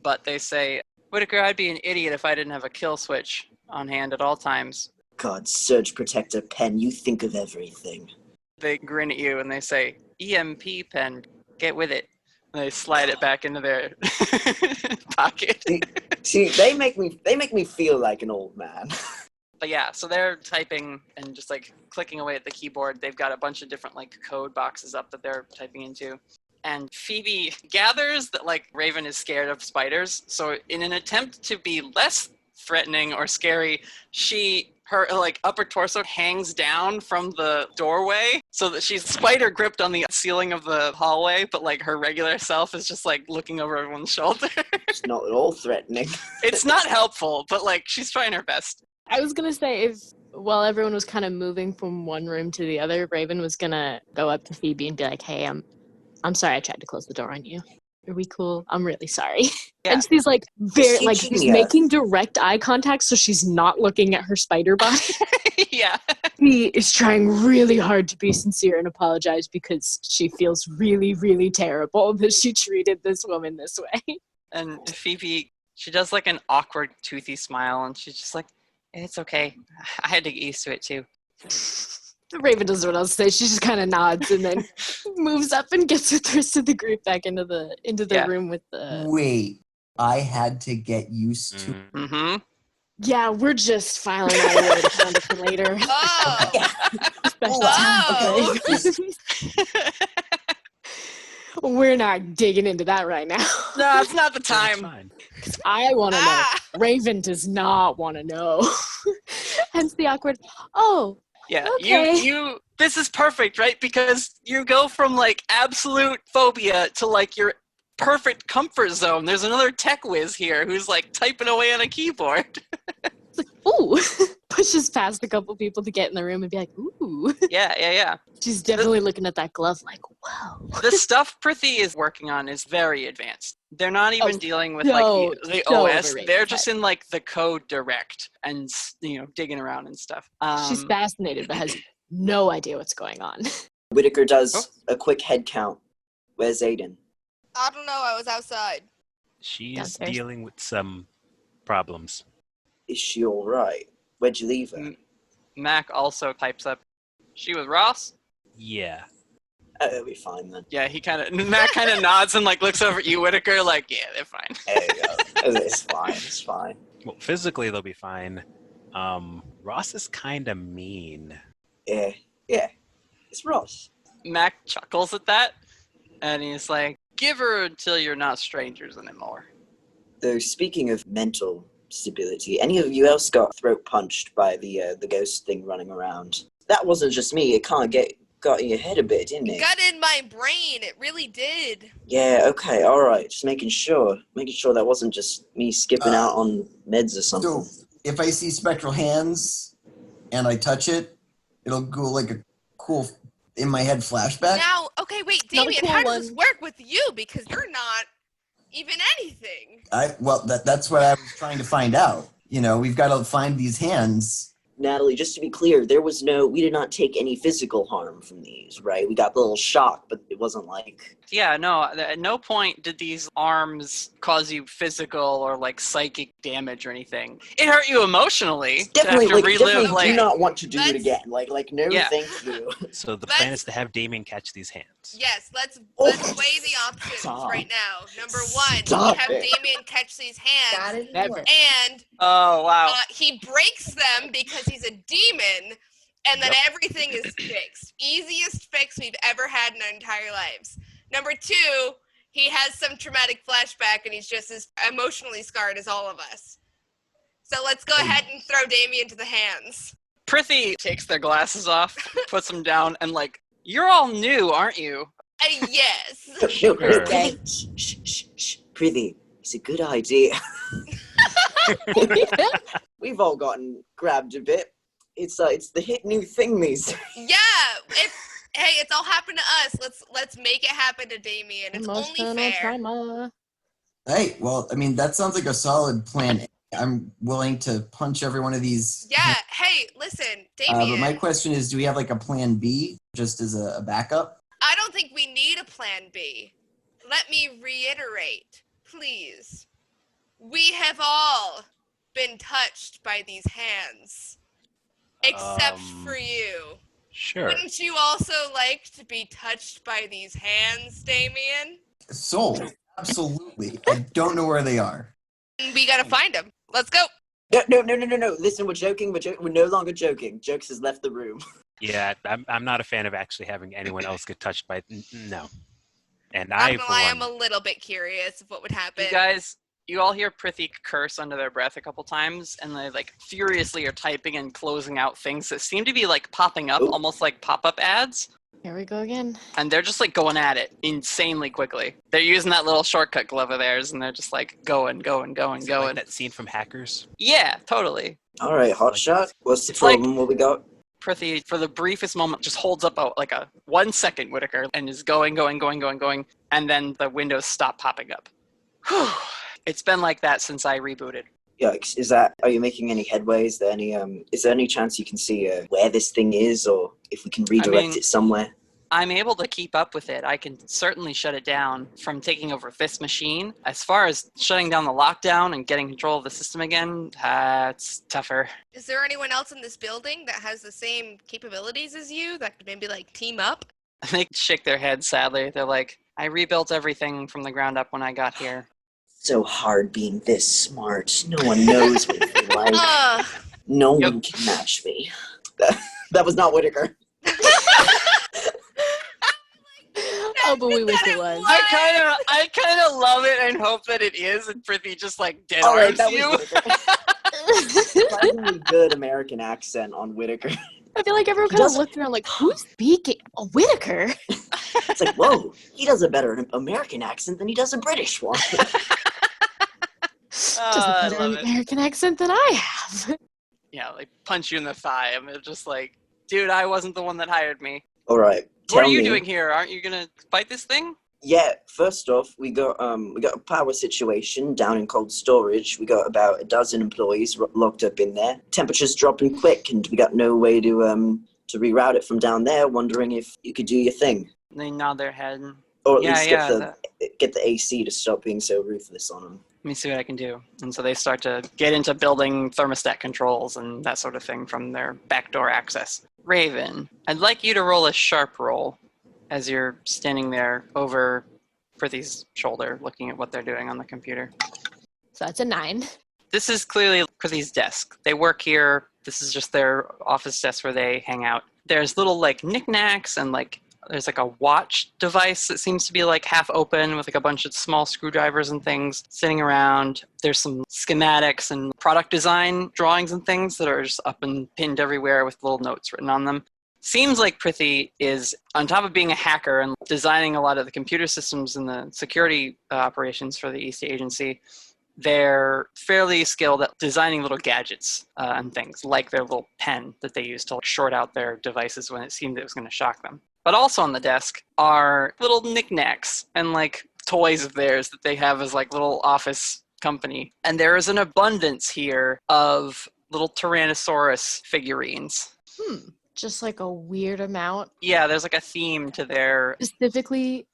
but they say, "Whitaker, I'd be an idiot if I didn't have a kill switch. on hand at all times. God, Surge Protector pen, you think of everything. They grin at you and they say, EMP pen, get with it. And they slide it back into their pocket. See, they make me feel like an old man. But yeah, so they're typing and just like clicking away at the keyboard. They've got a bunch of different like code boxes up that they're typing into. And Phoebe gathers that like Raven is scared of spiders. So in an attempt to be less threatening or scary, her like upper torso hangs down from the doorway so that she's spider gripped on the ceiling of the hallway, but like her regular self is just like looking over everyone's shoulder. It's not at all threatening. It's not helpful, but like she's trying her best. I was gonna say, if while everyone was kind of moving from one room to the other, Raven was gonna go up to Phoebe and be like, "Hey, I'm sorry I tried to close the door on you. Are we cool? I'm really sorry." Yeah. And she's like she's making direct eye contact, so she's not looking at her spider body. Yeah. She is trying really hard to be sincere and apologize because she feels really, really terrible that she treated this woman this way. And Phoebe, she does like an awkward, toothy smile, and she's just like, "It's okay. I had to get used to it too." Raven doesn't know what else to say. She just kind of nods and then moves up and gets with the rest of the group back into the room with the... Wait, I had to get used to... Mm-hmm. Yeah, we're just filing out a way to find it for later. Oh! Oh! We're not digging into that right now. No, it's not the time. I want to know. Raven does not want to know. Hence the awkward, oh, yeah, okay. You this is perfect, right? Because you go from like absolute phobia to like your perfect comfort zone. There's another tech whiz here who's like typing away on a keyboard. It's like, ooh, pushes past a couple people to get in the room and be like, ooh. Yeah. She's definitely looking at that glove like, wow. The stuff Prithee is working on is very advanced. They're not even dealing with like the OS. They're just in like the code direct and, digging around and stuff. She's fascinated but has no idea what's going on. Whitaker does a quick head count. Where's Aiden? I don't know. I was outside. She's Downstairs. dealing with some problems. Is she all right? Where'd you leave her? Mac also types up, "She with Ross?" Yeah. Oh, it'll be fine then. Yeah, Mac kind of nods and like looks over at you, Whitaker, like, yeah, they're fine. There you go. It's fine. It's fine. Well, physically they'll be fine. Ross is kind of mean. Yeah. It's Ross. Mac chuckles at that, and he's like, "Give her until you're not strangers anymore." Though speaking of mental stability, any of you else got throat punched by the ghost thing running around? That wasn't just me. It kind of got in your head a bit, didn't it? It got in my brain. It really did. Yeah. Okay. All right. Just making sure that wasn't just me skipping out on meds or something. So if I see spectral hands and I touch it, it'll go like a cool in my head flashback. Now, okay, wait, Not a Damien, cool how does one. this work with you? Because you're not even anything. That's what I was trying to find out. We've got to find these hands. Natalie, just to be clear, we did not take any physical harm from these, right? We got a little shock, but it wasn't like... Yeah, no, at no point did these arms cause you physical or like psychic damage or anything. It hurt you emotionally. Definitely, to have to relive, definitely do not want to do it again. Like no, Yeah. thank you. So the plan is to have Damien catch these hands. Yes, let's Oh, weigh the options stop. right now. Number one, Stop we have it. Damien catch these hands, Never. and Oh, wow. he breaks them because he's a demon, and then everything is fixed. Easiest fix we've ever had in our entire lives. Number two, he has some traumatic flashback, and he's just as emotionally scarred as all of us. So let's go ahead and throw Damien to the hands. Prithee takes their glasses off, puts them down, and like, "You're all new, aren't you?" Yes. No, Sure. shh. Prithee, it's a good idea. We've all gotten grabbed a bit. It's the hit new thing these days. Yeah. Hey, it's all happened to us. Let's make it happen to Damien. It's only fair. Trauma. Hey, well, that sounds like a solid plan. I'm willing to punch every one of these. Yeah. Hey, listen, Damien. But my question is, do we have like a plan B just as a backup? I don't think we need a plan B. Let me reiterate, please. We have all been touched by these hands. Except for you. Sure. Wouldn't you also like to be touched by these hands, Damien? Sold. Absolutely. I don't know where they are. We gotta find them. Let's go. No. Listen, we're joking. We're no longer joking. Jokes has left the room. Yeah, I'm not a fan of actually having anyone else get touched by. No. And Not I, gonna for lie, one, I'm a little bit curious of what would happen. You guys, you all hear Prithik curse under their breath a couple times, and they like furiously are typing and closing out things that seem to be like popping up, almost like pop-up ads. Here we go again. And they're just like going at it insanely quickly. They're using that little shortcut glove of theirs, and they're just like going. like that scene from Hackers. Yeah, totally. All right, hotshot. What's the It's like- problem? What we got? Prithi, for the briefest moment, just holds up a 1 second Whitaker and is going, and then the windows stop popping up. Whew. It's been like that since I rebooted. Yikes! Are you making any headway? Is there any chance you can see where this thing is, or if we can redirect it somewhere? I'm able to keep up with it. I can certainly shut it down from taking over this machine. As far as shutting down the lockdown and getting control of the system again, that's tougher. Is there anyone else in this building that has the same capabilities as you that could maybe like team up? They shake their heads sadly. They're like, I rebuilt everything from the ground up when I got here. So hard being this smart. No one knows what it's like. No one can match me. That was not Whitaker. Oh, but we wish it was. I kind of love it and hope that it is, and Prithi just like dead All right, arms that you. was surprisingly good American accent on Whitaker. I feel like everyone kind of looked around like, who's speaking? Oh, Whitaker? It's like, whoa, he does a better American accent than he does a British one. Just a better American accent than I have. Yeah, like punch you in the thigh. I'm just like, dude, I wasn't the one that hired me. All right. What are you doing here? Aren't you gonna fight this thing? Yeah, first off, we got a power situation down in cold storage. We got about a dozen employees locked up in there. Temperature's dropping quick, and we got no way to reroute it from down there. Wondering if you could do your thing, They nod their head. or at least get the AC to stop being so ruthless on them. Let me see what I can do. And so they start to get into building thermostat controls and that sort of thing from their backdoor access. Raven, I'd like you to roll a sharp roll as you're standing there over Prithi's shoulder looking at what they're doing on the computer. So that's a 9. This is clearly Prithi's desk. They work here. This is just their office desk where they hang out. There's little like knickknacks and like there's like a watch device that seems to be like half open with like a bunch of small screwdrivers and things sitting around. There's some schematics and product design drawings and things that are just up and pinned everywhere with little notes written on them. Seems like Prithi is, on top of being a hacker and designing a lot of the computer systems and the security operations for the Eastey Agency, they're fairly skilled at designing little gadgets and things, like their little pen that they use to short out their devices when it seemed it was going to shock them. But also on the desk are little knickknacks and like toys of theirs that they have as like little office company. And there is an abundance here of little Tyrannosaurus figurines. Just like a weird amount. Yeah, there's like a theme to their... Specifically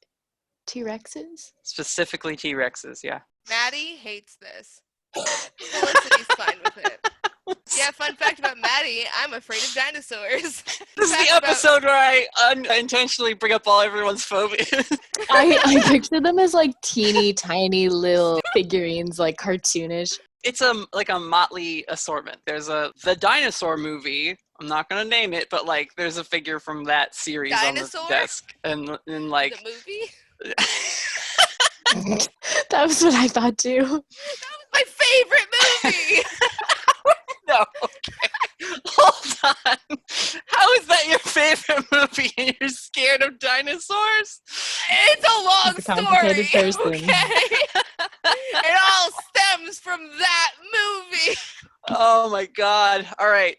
T-Rexes? Specifically T-Rexes, yeah. Maddie hates this. Felicity's fine with it. Yeah, fun fact about Maddie, I'm afraid of dinosaurs. This is the episode where I unintentionally bring up all everyone's phobias. I picture them as like teeny tiny little figurines, like cartoonish. It's like a motley assortment. There's the dinosaur movie. I'm not gonna name it, but like there's a figure from that series Dinosaur? on the desk, and like the movie. That was what I thought too. That was my favorite movie. No, okay. Hold on. How is that your favorite movie and you're scared of dinosaurs? It's a long He's a complicated story. person. Okay. It all stems from that movie. Oh my god. All right.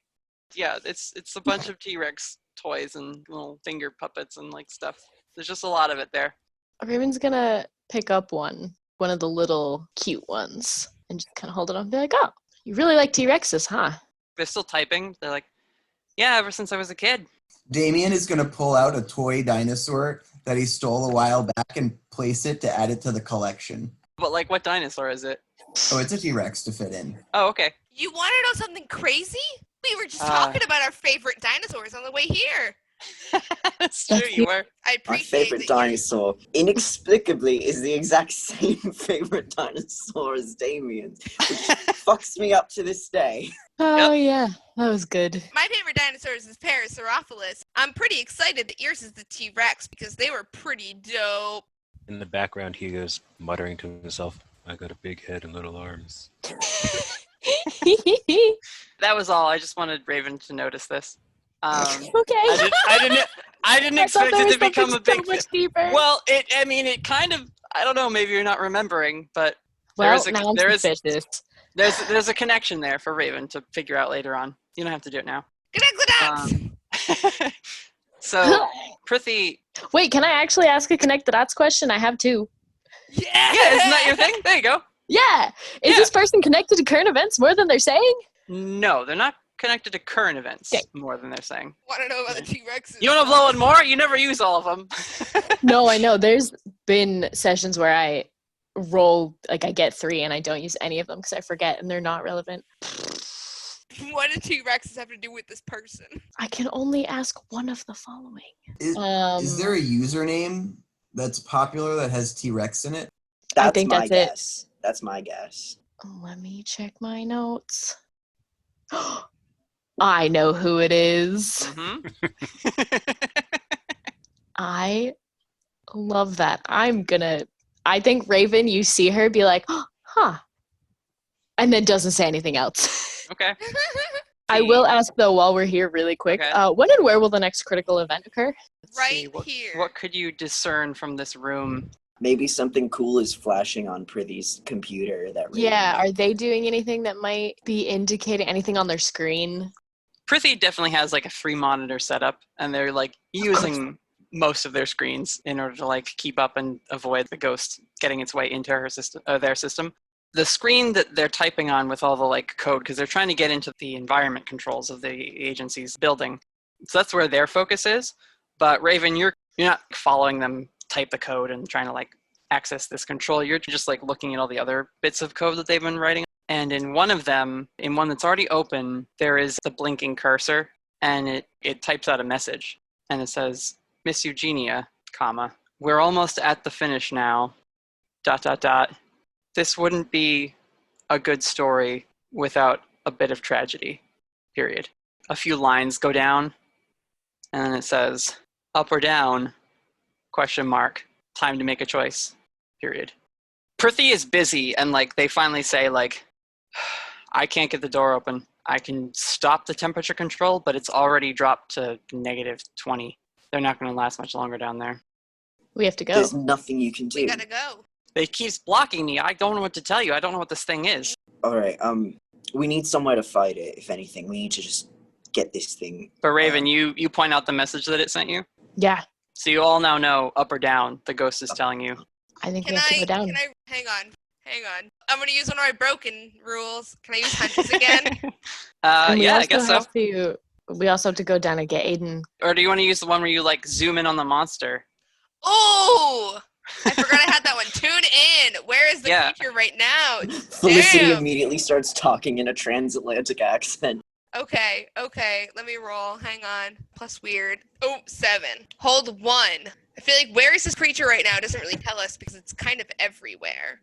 Yeah, it's a bunch of T-Rex toys and little finger puppets and like stuff. There's just a lot of it there. Raven's gonna pick up one of the little cute ones and just kind of hold it up and be like, oh, you really like T-Rexes, huh? They're still typing. They're like, yeah, ever since I was a kid. Damien is going to pull out a toy dinosaur that he stole a while back and place it to add it to the collection. But like, what dinosaur is it? Oh, it's a T-Rex to fit in. Oh, okay. You want to know something crazy? We were just talking about our favorite dinosaurs on the way here. That's true, you were. I My appreciate favorite that dinosaur, inexplicably, is the exact same favorite dinosaur as Damien's, which fucks me up to this day. Oh, yeah. That was good. My favorite dinosaurs is Parasaurolophus. I'm pretty excited that yours is the T-Rex because they were pretty dope. In the background, Hugo's muttering to himself, I got a big head and little arms. That was all. I just wanted Raven to notice this. Okay. I didn't expect it to become a big. So much deeper. Well, it kind of. I don't know. Maybe you're not remembering, but Well, now I'm suspicious. there's a connection there for Raven to figure out later on. You don't have to do it now. Connect the dots! So, Prithvi. Wait, can I actually ask a connect the dots question? I have two. Yeah! Isn't that your thing? There you go. Yeah. Is this person connected to current events more than they're saying? No, they're not connected to current events Okay. more than they're saying. Want to know about the T-Rex? You want to blow in more? You never use all of them. No, I know. There's been sessions where I roll, like I get 3 and I don't use any of them because I forget and they're not relevant. What do T-Rexes have to do with this person? I can only ask one of the following. Is there a username that's popular that has T-Rex in it? That's think my that's it. guess. That's my guess. Let me check my notes. I know who it is. Mm-hmm. I love that. I think Raven, you see her be like, huh. And then doesn't say anything else. Okay. I will ask though while we're here really quick, Okay. when and where will the next critical event occur? Right See, here. What could you discern from this room? Maybe something cool is flashing on Prithvi's computer that Yeah, are they doing anything that might be indicating anything on their screen? Prithvi definitely has like a 3 monitor setup, and they're like using most of their screens in order to like keep up and avoid the ghost getting its way into her system, their system. The screen that they're typing on with all the like code, because they're trying to get into the environment controls of the agency's building, so that's where their focus is. But Raven, you're not following them type the code and trying to like access this control. You're just like looking at all the other bits of code that they've been writing. And in one of them, in one that's already open, there is the blinking cursor, and it types out a message, and it says, Miss Eugenia, comma, we're almost at the finish now, ... This wouldn't be a good story without a bit of tragedy, period. A few lines go down, and then it says, up or down, ? Time to make a choice, period. Prithvi is busy, and like they finally say like, I can't get the door open. I can stop the temperature control, but it's already dropped to -20. They're not going to last much longer down there. We have to go. There's nothing you can do. We gotta go. It keeps blocking me. I don't know what to tell you. I don't know what this thing is. All right. We need somewhere to fight it. If anything, we need to just get this thing. But Raven, you point out the message that it sent you? Yeah, So you all now know up or down, the ghost is telling you. I think Can we have to go down. hang on. I'm gonna use one of my broken rules. Can I use hunches again? And we Yeah, I also guess so. have to- we also have to go down and get Aiden. Or do you want to use the one where you like zoom in on the monster? Oh! I forgot I had that one. Tune in. Where is the creature right now? Felicity Damn. immediately starts talking in a transatlantic accent. Okay. Let me roll. Hang on. Plus weird. Oh, 7. Hold 1. I feel like where is this creature right now? It doesn't really tell us because it's kind of everywhere.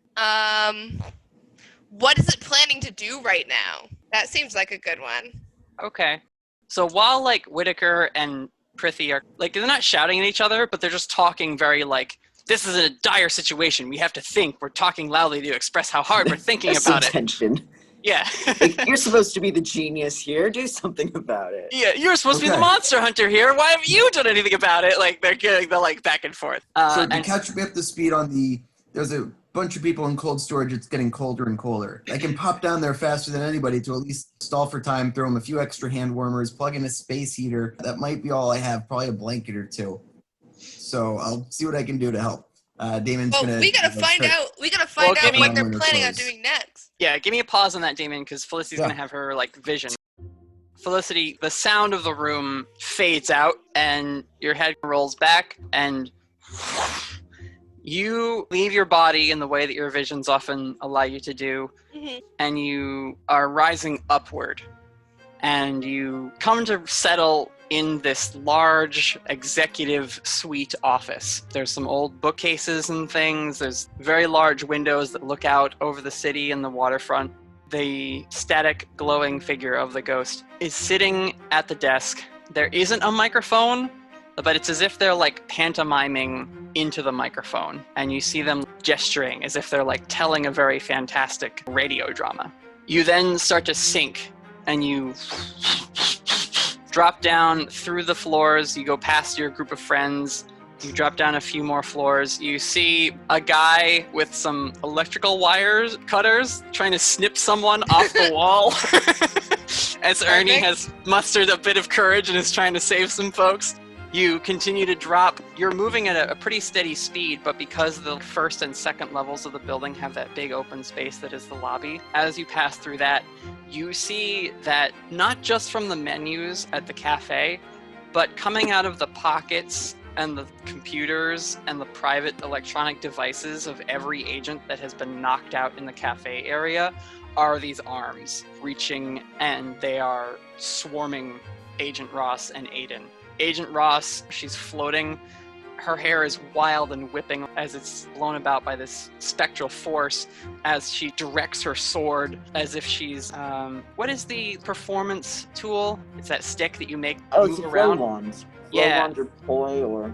What is it planning to do right now? That seems like a good one. Okay. So while like Whitaker and Prithvi are like, they're not shouting at each other, but they're just talking very like, this is a dire situation. We have to think. We're talking loudly to express how hard we're thinking There's about some it. tension. Yeah. Like, you're supposed to be the genius here. Do something about it. Yeah, you're supposed to be the monster hunter here. Why haven't you done anything about it? Like they're getting the like back and forth. So to catch me up to speed on there's a bunch of people in cold storage. It's getting colder and colder. I can pop down there faster than anybody to at least stall for time, throw them a few extra hand warmers, plug in a space heater. That might be all I have, probably a blanket or 2. So I'll see what I can do to help. Damon's gonna. We gotta find out. We gotta find out what they're planning on doing next. Yeah, give me a pause on that, Damon, because Felicity's gonna have her like vision. Felicity, the sound of the room fades out, and your head rolls back, and You leave your body in the way that your visions often allow you to do, and you are rising upward. And you come to settle in this large executive suite office. There's some old bookcases and things. There's very large windows that look out over the city and the waterfront. The static, glowing figure of the ghost is sitting at the desk. There isn't a microphone, but it's as if they're like pantomiming into the microphone. And you see them gesturing as if they're like telling a very fantastic radio drama. You then start to sink and you drop down through the floors. You go past your group of friends. You drop down a few more floors. You see a guy with some electrical wires cutters trying to snip someone off the wall. As Ernie has mustered a bit of courage and is trying to save some folks. You continue to drop. You're moving at a pretty steady speed, but because the first and second levels of the building have that big open space that is the lobby, as you pass through that, you see that not just from the menus at the cafe, but coming out of the pockets and the computers and the private electronic devices of every agent that has been knocked out in the cafe area are these arms reaching, and they are swarming Agent Ross and Aiden. Agent Ross, she's floating. Her hair is wild and whipping as it's blown about by this spectral force as she directs her sword as if she's, what is the performance tool? It's that stick that you make move around. Wand. Yeah. Wand or toy or,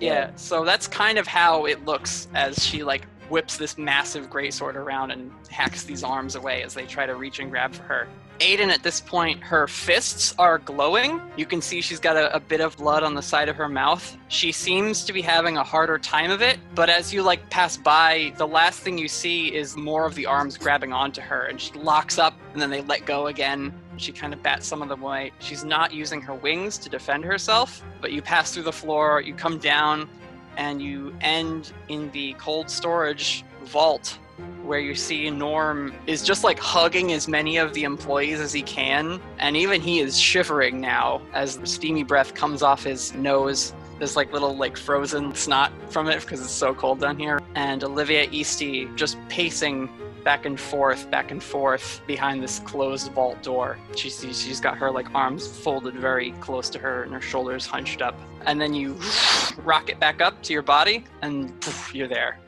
Yeah, so that's kind of how it looks as she like whips this massive greatsword around and hacks these arms away as they try to reach and grab for her. Aiden, at this point, her fists are glowing. You can see she's got a bit of blood on the side of her mouth. She seems to be having a harder time of it, but as you pass by, the last thing you see is more of the arms grabbing onto her, and she locks up, and then they let go again. She kind of bats some of them away. She's not using her wings to defend herself, but you pass through the floor, you come down, and you end in the cold storage vault, where you see Norm is just hugging as many of the employees as he can, and even he is shivering now as the steamy breath comes off his nose. There's little frozen snot from it because it's so cold down here. And Olivia Eastey just pacing back and forth behind this closed vault door. She's got her arms folded very close to her and her shoulders hunched up. And then you rocket back up to your body and poof, you're there.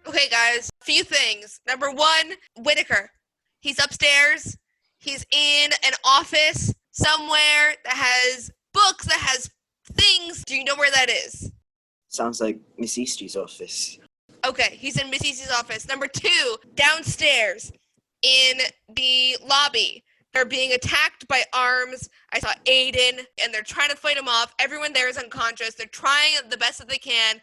Okay, guys, a few things. Number one, Whitaker. He's upstairs. He's in an office somewhere that has books, that has things. Do you know where that is? Sounds like Miss Eastey's office. Okay, he's in Miss Eastey's office. Number two, downstairs in the lobby. They're being attacked by arms. I saw Aiden, and they're trying to fight him off. Everyone there is unconscious. They're trying the best that they can.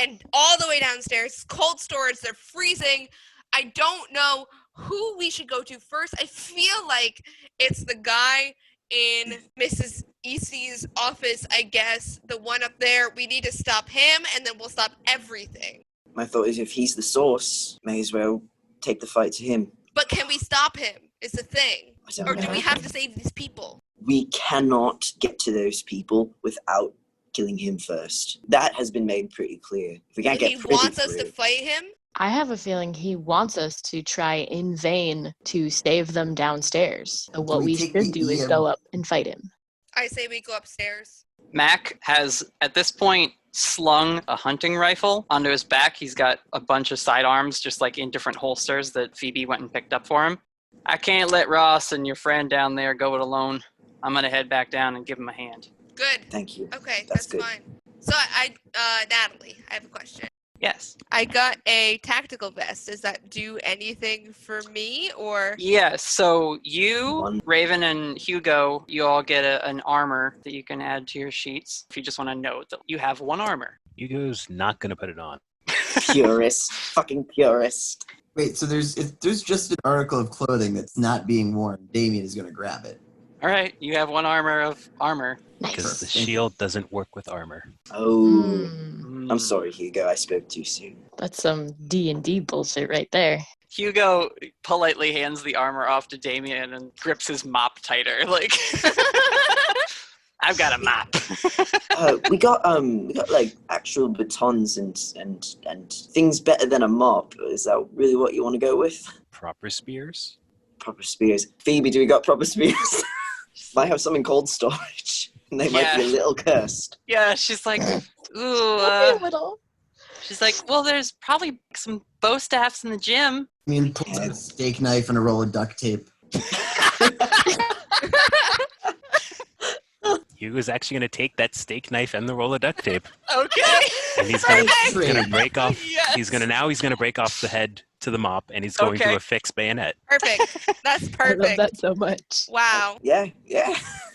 And all the way downstairs, cold storage, they're freezing. I don't know who we should go to first. I feel like it's the guy in Mrs. Eastey's office, I guess. The one up there. We need to stop him, and then we'll stop everything. My thought is if he's the source, may as well take the fight to him. But can we stop him, is the thing? Or do we have to save these people? We cannot get to those people without killing him first. That has been made pretty clear. If we can't get he wants us to fight him? I have a feeling he wants us to try in vain to save them downstairs. So what we should do is go up and fight him. I say we go upstairs. Mac has, at this point, slung a hunting rifle onto his back. He's got a bunch of sidearms just in different holsters that Phoebe went and picked up for him. I can't let Ross and your friend down there go it alone. I'm going to head back down and give him a hand. Good. Thank you. Okay, that's fine. So Natalie, I have a question. Yes. I got a tactical vest. Does that do anything for me, or? Yes, so you, Raven, and Hugo, you all get an armor that you can add to your sheets. If you just want to note that you have one armor. Hugo's not going to put it on. Purist. Fucking purist. Wait, so there's just an article of clothing that's not being worn. Damien is going to grab it. All right, you have one armor of armor. Because the shield doesn't work with armor. Oh, I'm sorry, Hugo. I spoke too soon. That's some D&D bullshit right there. Hugo politely hands the armor off to Damien and grips his mop tighter. I've got a mop. We got like actual batons and things better than a mop. Is that really what you want to go with? Proper spears? Proper spears. Phoebe, do we got proper spears? Might have some in cold storage. And they might be a little cursed. Yeah, she's like, ooh. Little. She's like, well, there's probably some bow staffs in the gym. I mean, pull out a steak knife and a roll of duct tape. Hugo's actually going to take that steak knife and the roll of duct tape. Okay. And he's going to break off. Yes. He's going to break off the head to the mop, and he's going to affix bayonet. Perfect. That's perfect. I love that so much. Wow. Yeah.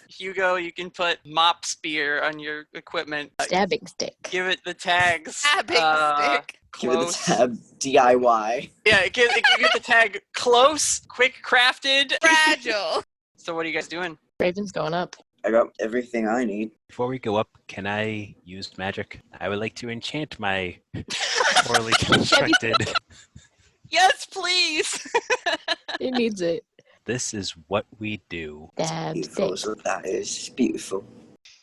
Hugo, you can put mop spear on your equipment. Stabbing stick. Give it the tags. Stabbing stick. Close. Give it the tab DIY. Yeah, give you the tag close, quick crafted, fragile. So what are you guys doing? Raven's going up. I got everything I need. Before we go up, can I use magic? I would like to enchant my poorly constructed. Yes, please. It needs it. This is what we do. Beautiful. So that is beautiful.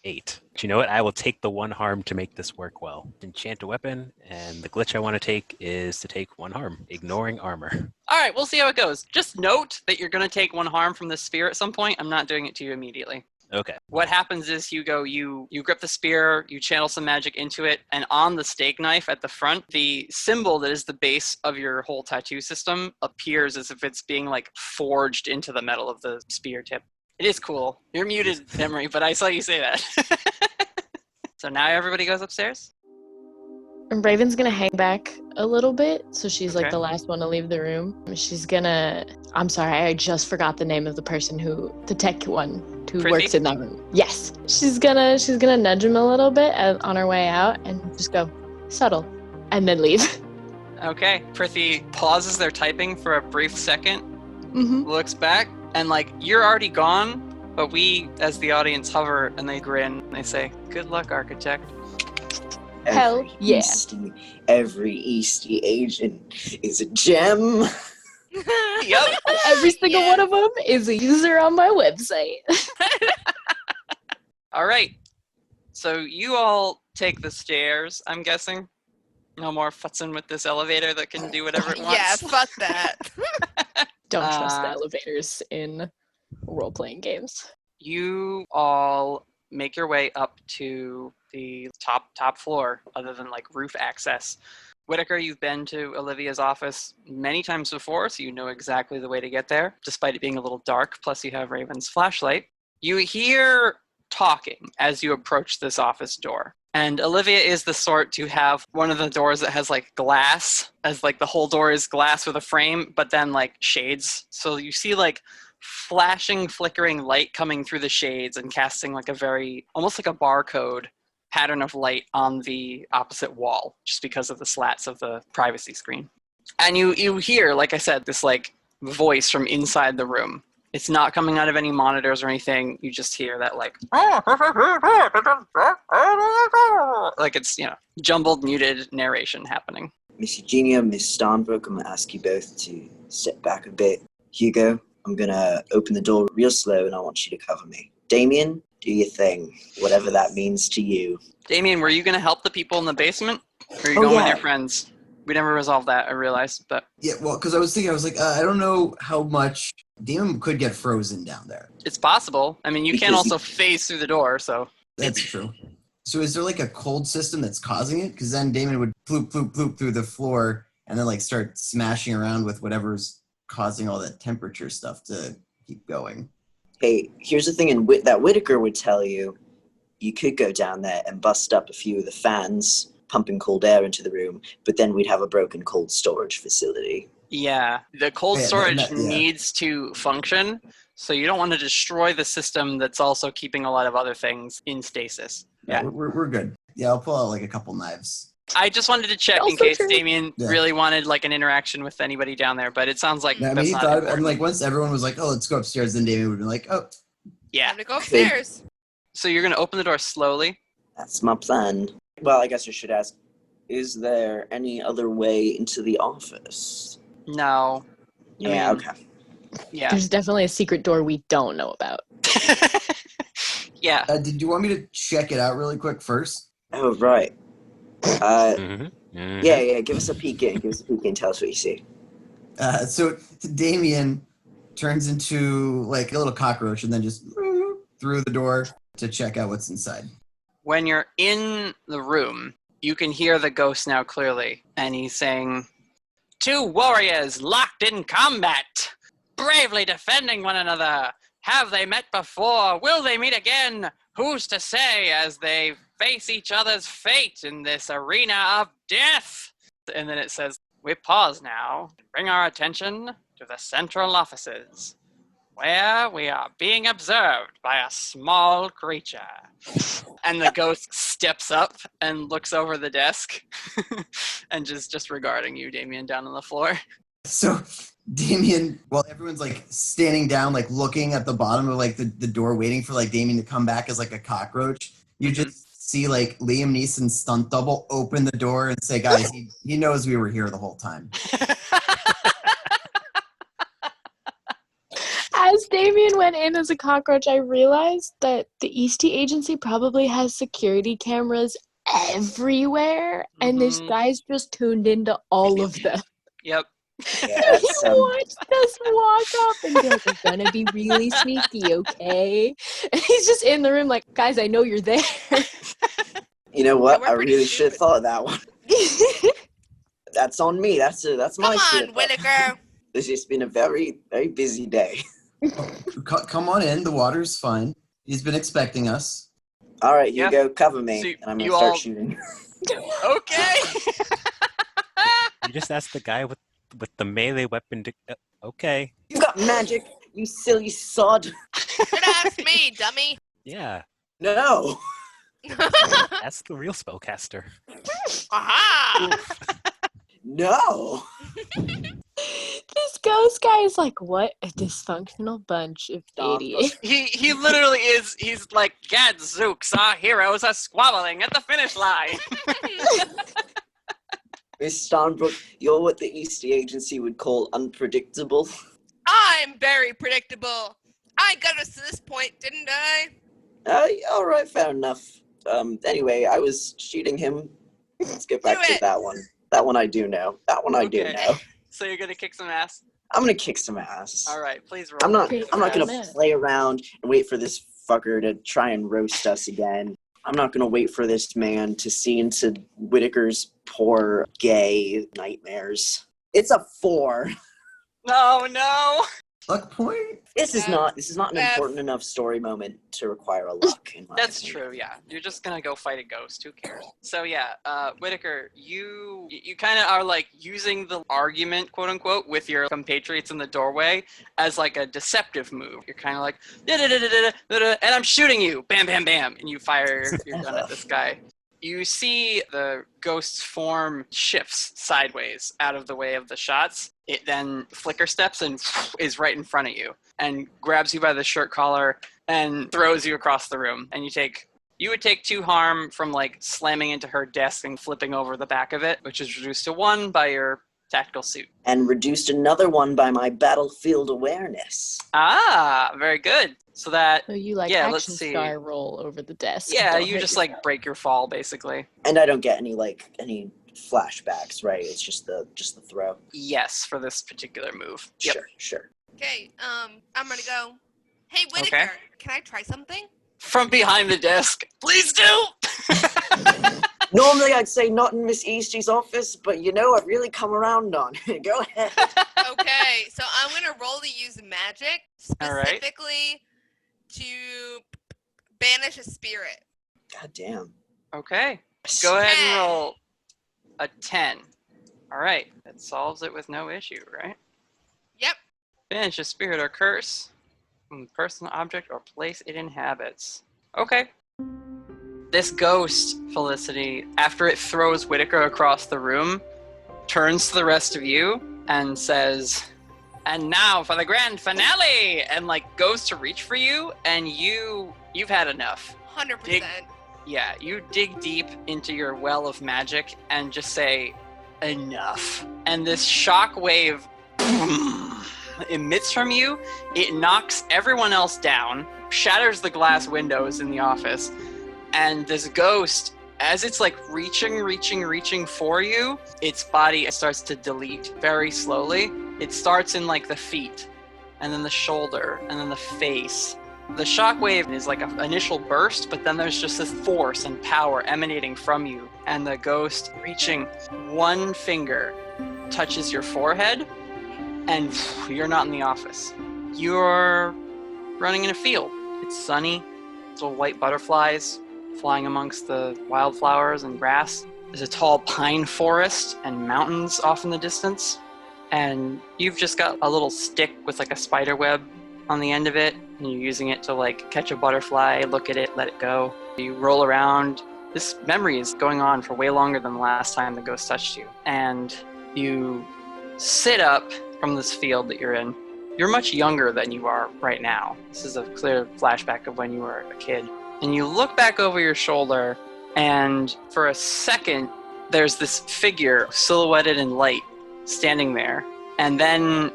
8. Do you know what? I will take the 1 harm to make this work well. Enchant a weapon, and the glitch I want to take is to take 1 harm, ignoring armor. All right, we'll see how it goes. Just note that you're going to take 1 harm from the spear at some point. I'm not doing it to you immediately. Okay. What happens is, Hugo, you grip the spear, you channel some magic into it, and on the steak knife at the front, the symbol that is the base of your whole tattoo system appears as if it's being like forged into the metal of the spear tip. It is cool. You're muted, Emery, but I saw you say that. So now everybody goes upstairs? And Raven's gonna hang back a little bit, so she's like the last one to leave the room. She's gonna, I'm sorry, I just forgot the name of the person the tech one who Prithee? works in that room. Yes. She's gonna nudge him a little bit on her way out and just go, subtle, and then leave. Okay. Prithee pauses their typing for a brief second, looks back, and like, you're already gone, but we, as the audience, hover and they grin. They say, good luck, architect. Hell yeah. Every Eastey agent is a gem. Yep. Every single one of them is a user on my website. All right. So you all take the stairs, I'm guessing. No more futzing with this elevator that can do whatever it wants. Yeah, fuck that. Don't trust the elevators in role-playing games. You all make your way up to the top floor, other than like roof access. Whitaker, you've been to Olivia's office many times before, so you know exactly the way to get there, despite it being a little dark, plus you have Raven's flashlight. You hear talking as you approach this office door. And Olivia is the sort to have one of the doors that has like glass, as like the whole door is glass with a frame, but then like shades. So you see like flashing, flickering light coming through the shades and casting like a very, almost like a barcode pattern of light on the opposite wall, just because of the slats of the privacy screen. And you hear, like I said, this like voice from inside the room. It's not coming out of any monitors or anything. You just hear that like it's, jumbled, muted narration happening. Miss Eugenia, Miss Starnbrook, I'm going to ask you both to step back a bit. Hugo, I'm going to open the door real slow and I want you to cover me. Damien, do your thing, whatever that means to you. Damien, were you going to help the people in the basement? Or are you going with your friends? We never resolved that, I realized. But yeah, well, because I was like, I don't know how much Damon could get frozen down there. It's possible. I mean, you can also phase through the door, so. That's true. So is there like a cold system that's causing it? Because then Damon would ploop, ploop, ploop through the floor and then like start smashing around with whatever's causing all that temperature stuff to keep going. Hey, here's the thing that Whitaker would tell you. You could go down there and bust up a few of the fans, pumping cold air into the room, but then we'd have a broken cold storage facility. Yeah, the cold storage needs to function, so you don't want to destroy the system that's also keeping a lot of other things in stasis. Yeah, we're good. Yeah, I'll pull out like a couple knives. I just wanted to check in case Damien really wanted like an interaction with anybody down there, but it sounds like he thought of it, and like once everyone was like, "Oh, let's go upstairs," then Damien would be like, "Oh, yeah, time to go upstairs." So you're gonna open the door slowly. That's my plan. Well, I guess I should ask: is there any other way into the office? No. Yeah. Okay. Yeah. There's definitely a secret door we don't know about. Yeah. Did you want me to check it out really quick first? Oh, right. Mm-hmm. Yeah, give us a peek in. Tell us what you see. So Damien turns into like a little cockroach and then just through the door to check out what's inside. When you're in the room, you can hear the ghost now clearly, and he's saying, 2 warriors locked in combat, bravely defending one another. Have they met before? Will they meet again? Who's to say as they face each other's fate in this arena of death? And then it says, we pause now, bring our attention to the central offices, where we are being observed by a small creature. And the ghost steps up and looks over the desk and just regarding you, Damien, down on the floor. So Damien, while everyone's like standing down, like looking at the bottom of like the door, waiting for like Damien to come back as like a cockroach, you just see like Liam Neeson's stunt double open the door and say, guys, he knows we were here the whole time. As Damien went in as a cockroach, I realized that the Eastey Agency probably has security cameras everywhere, and this guy's just tuned into all of them. Yep. Yeah, He watched us walk up and be like, we're gonna be really sneaky, okay? And he's just in the room like, guys, I know you're there. You know what? Yeah, I really should have thought of that one. That's on me. That's my Come on, Whitaker. This has been a very, very busy day. Come on in. The water's fine. He's been expecting us. All right, Hugo, cover me, So and I'm going to start shooting. Okay. You just asked the guy with the melee weapon to... okay. You got magic, you silly sod. Should ask me, dummy. Yeah. No. That's the real spellcaster. Aha! No. This ghost guy is like, what a dysfunctional bunch of idiots. He literally is. He's like, Gadzooks, our heroes are squabbling at the finish line. Miss Starnbrook, you're what the Eastey Agency would call unpredictable. I'm very predictable. I got us to this point, didn't I? All right, fair enough. Anyway, I was shooting him. Let's get back to that one. That one I do know. I do know. So you're gonna kick some ass? I'm gonna kick some ass. All right, please roll. I'm not gonna play around and wait for this fucker to try and roast us again. I'm not gonna wait for this man to see into Whitaker's poor gay nightmares. It's a 4. No. Luck point? This is not an important enough story moment to require a luck. In my That's opinion. true, yeah. You're just gonna go fight a ghost. Who cares? So yeah, Whitaker, you kind of are like using the argument, quote unquote, with your compatriots in the doorway as like a deceptive move. You're kind of like, and I'm shooting you, bam, bam, bam, and you fire your gun at this guy. You see the ghost's form shifts sideways out of the way of the shots. It then flicker steps and is right in front of you and grabs you by the shirt collar and throws you across the room. And you would take 2 harm from like slamming into her desk and flipping over the back of it, which is reduced to 1 by your tactical suit. And reduced another 1 by my battlefield awareness. Ah, very good. So that, So you like yeah, let's action see. star roll over the desk. Yeah, Don't you hurt just yourself. like break your fall basically. And I don't get any flashbacks, right? It's just the throw. Yes, for this particular move. Yep. Sure. Okay, I'm gonna go. Hey, Whitaker, Okay. can I try something? From behind the desk. Please do! Normally I'd say not in Miss Eastey's office, but I've really come around on it. Go ahead. Okay, so I'm gonna roll to use magic, All right. specifically to banish a spirit. God damn. Okay. Go ahead 10. and roll a 10. All right. That solves it with no issue, right? Yep. Banish a spirit or curse from the personal object or place it inhabits. Okay. This ghost, Felicity, after it throws Whitaker across the room, turns to the rest of you and says, and now for the grand finale! And goes to reach for you, and you've had enough. 100%. Yeah, you dig deep into your well of magic and just say, enough. And this shock wave emits from you. It knocks everyone else down, shatters the glass windows in the office. And this ghost, as it's like reaching for you, its body starts to delete very slowly. It starts in like the feet, and then the shoulder, and then the face. The shockwave is like an initial burst, but then there's just this force and power emanating from you. And the ghost, reaching one finger, touches your forehead, and you're not in the office. You're running in a field. It's sunny, little white butterflies flying amongst the wildflowers and grass. There's a tall pine forest and mountains off in the distance. And you've just got a little stick with like a spider web on the end of it, and you're using it to like catch a butterfly, look at it, let it go. You roll around. This memory is going on for way longer than the last time the ghost touched you. And you sit up from this field that you're in. You're much younger than you are right now. This is a clear flashback of when you were a kid. And you look back over your shoulder, and for a second, there's this figure silhouetted in light standing there. And then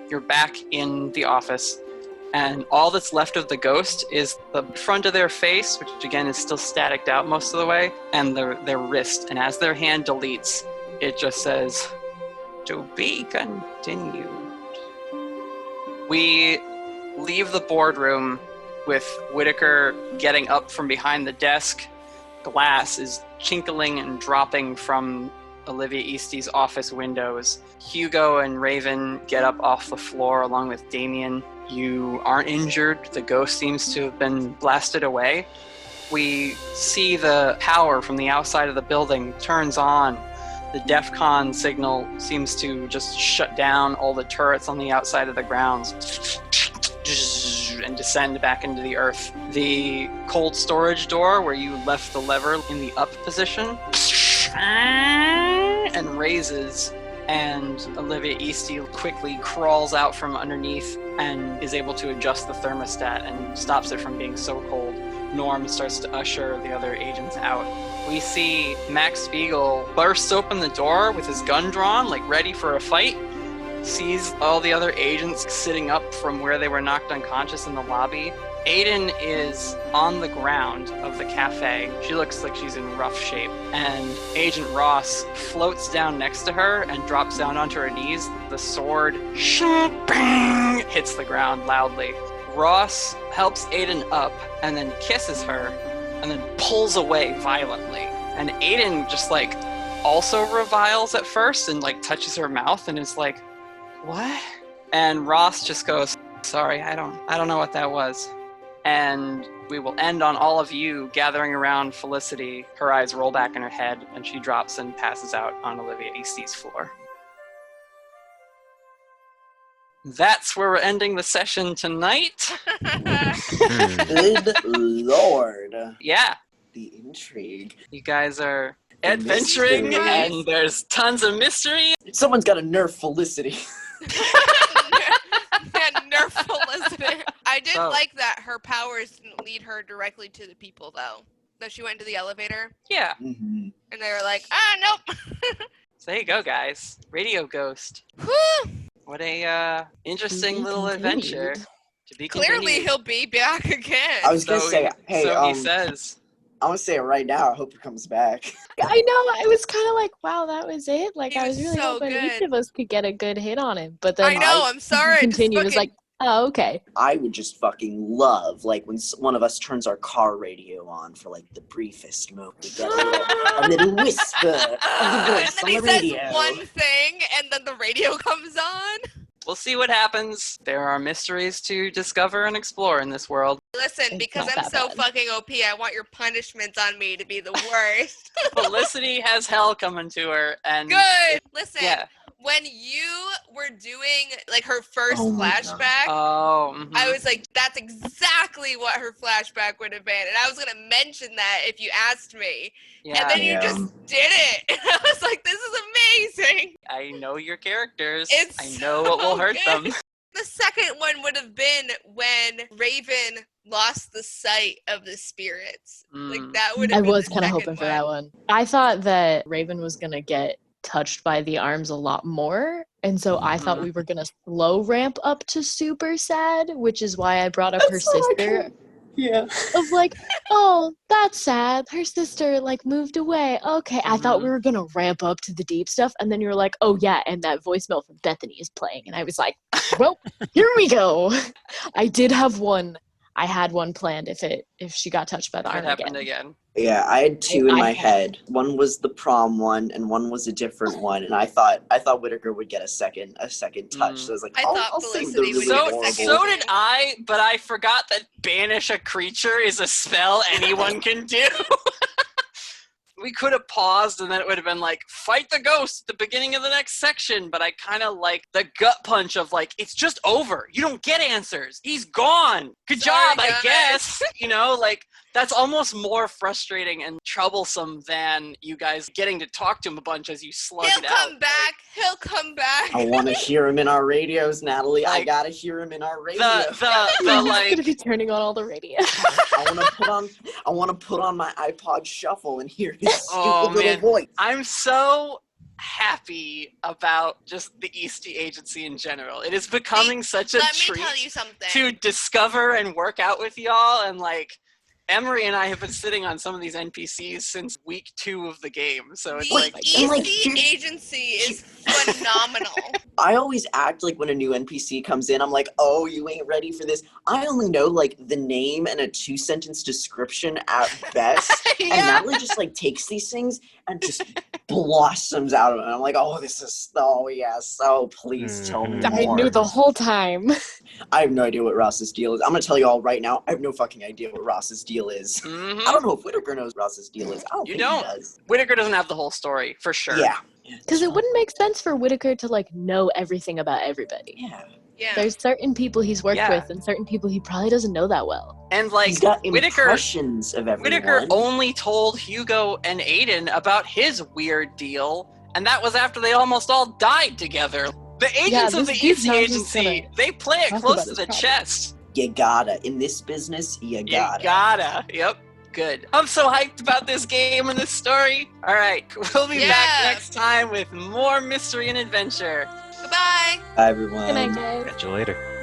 you're back in the office, and all that's left of the ghost is the front of their face, which again is still staticked out most of the way, and their wrist. And as their hand deletes, it just says, "To be continued." We leave the boardroom with Whitaker getting up from behind the desk. Glass is chinkling and dropping from Olivia Eastey's office windows. Hugo and Raven get up off the floor along with Damien. You aren't injured. The ghost seems to have been blasted away. We see the power from the outside of the building turns on. The DEFCON signal seems to just shut down all the turrets on the outside of the grounds and descend back into the earth. The cold storage door where you left the lever in the up position and raises, and Olivia Eastey quickly crawls out from underneath and is able to adjust the thermostat and stops it from being so cold. Norm starts to usher the other agents out. We see Max Spiegel bursts open the door with his gun drawn, like ready for a fight. Sees all the other agents sitting up from where they were knocked unconscious in the lobby. Aiden is on the ground of the cafe. She looks like she's in rough shape. And Agent Ross floats down next to her and drops down onto her knees. The sword bang, hits the ground loudly. Ross helps Aiden up and then kisses her and then pulls away violently. And Aiden just like also reviles at first and like touches her mouth and is like, "What?" And Ross just goes, "Sorry, I don't know what that was." And we will end on all of you gathering around Felicity. Her eyes roll back in her head and she drops and passes out on Olivia Eastey's floor. That's where we're ending the session tonight. Good lord. Yeah. The intrigue. You guys are adventuring mystery. and there's tons of mystery. Someone's got to nerf Felicity. Nerf Felicity. I did So- like that her powers didn't lead her directly to the people, though. That she went to the elevator, Yeah. Mm-hmm. and they were like, nope. So there you go, guys. Radio Ghost. Whew. What a interesting little adventure. To be Clearly, continued. he'll be back again. I was gonna say, hey, so he says. I'm gonna say it right now. I hope he comes back. I know. I was kind of like, wow, that was it. Like, He I was was really so hoping good. each of us could get a good hit on him. But then I know. I'm sorry. continued. It was like, oh, okay. I would just fucking love, like, when one of us turns our car radio on for, like, the briefest moment. We get a little whisper of the and voice then on he the says radio. one thing, and then the radio comes on. We'll see what happens. There are mysteries to discover and explore in this world. Listen, It's because not I'm that so bad. fucking OP, I want your punishments on me to be the worst. Felicity has hell coming to her, and Good. Listen, yeah. when you were doing like her first Oh my flashback, Oh, I was like, that's exactly what her flashback would have been. And I was going to mention that if you asked me. yeah. And then you Yeah. just did it. And I was like, this is amazing. I know your characters. It's I know what will so hurt good. them. The second one would have been when Raven lost the sight of the spirits. Like that would have I been was the kind of second hoping for that one. I thought that Raven was going to get touched by the arms a lot more. And so I thought we were going to slow ramp up to super sad, which is why I brought up her sister. Yeah. Of like, oh, that's sad. Her sister like moved away. Okay. I thought we were going to ramp up to the deep stuff. And then you were like, oh yeah. And that voicemail from Bethany is playing. And I was like, well, here we go. I had one planned if she got touched by the arm again. Yeah, I had two in my head. One was the prom one, and one was a different one. And I thought Whitaker would get a second touch. So I was like, I'll save the really horrible. So did I, but I forgot that banish a creature is a spell anyone can do. We could have paused and then it would have been like, fight the ghost at the beginning of the next section. But I kind of like the gut punch of like, it's just over. You don't get answers. He's gone. Good job, I guess. You know, like that's almost more frustrating and troublesome than you guys getting to talk to him a bunch as you slug it out. He'll come back. I want to hear him in our radios, Natalie. I gotta hear him in our radios. I'm gonna be turning on all the radio. I want to put on my iPod Shuffle and hear his stupid little voice. I'm so happy about just the Eastey Agency in general. It is becoming such a treat to discover and work out with y'all, and like Emery and I have been sitting on some of these NPCs since week 2 of the game, so it's the Eastey Agency is phenomenal. I always act like when a new NPC comes in, I'm like, oh, you ain't ready for this. I only know like the name and a 2-sentence description at best. And Natalie just like takes these things and just blossoms out of it. And I'm like, oh, please tell me I more. knew the whole time. I have no idea what Ross's deal is. I'm going to tell you all right now, I have no fucking idea what Ross's deal is. I don't know if Whitaker knows what Ross's deal is. I don't think he does. Whitaker doesn't have the whole story, for sure. Yeah. Because it wouldn't make sense for Whitaker to like know everything about everybody. Yeah. There's certain people he's worked with and certain people he probably doesn't know that well. And like he's got impressions of everyone. Whitaker only told Hugo and Aiden about his weird deal, and that was after they almost all died together. The agents of the Eastey Agency, they play it close to the chest. You gotta. In this business, you gotta. You gotta. Yep. Good. I'm so hyped about this game and this story. All right. We'll be back next time with more mystery and adventure. Goodbye. Bye, everyone. Good night, guys. Catch you later.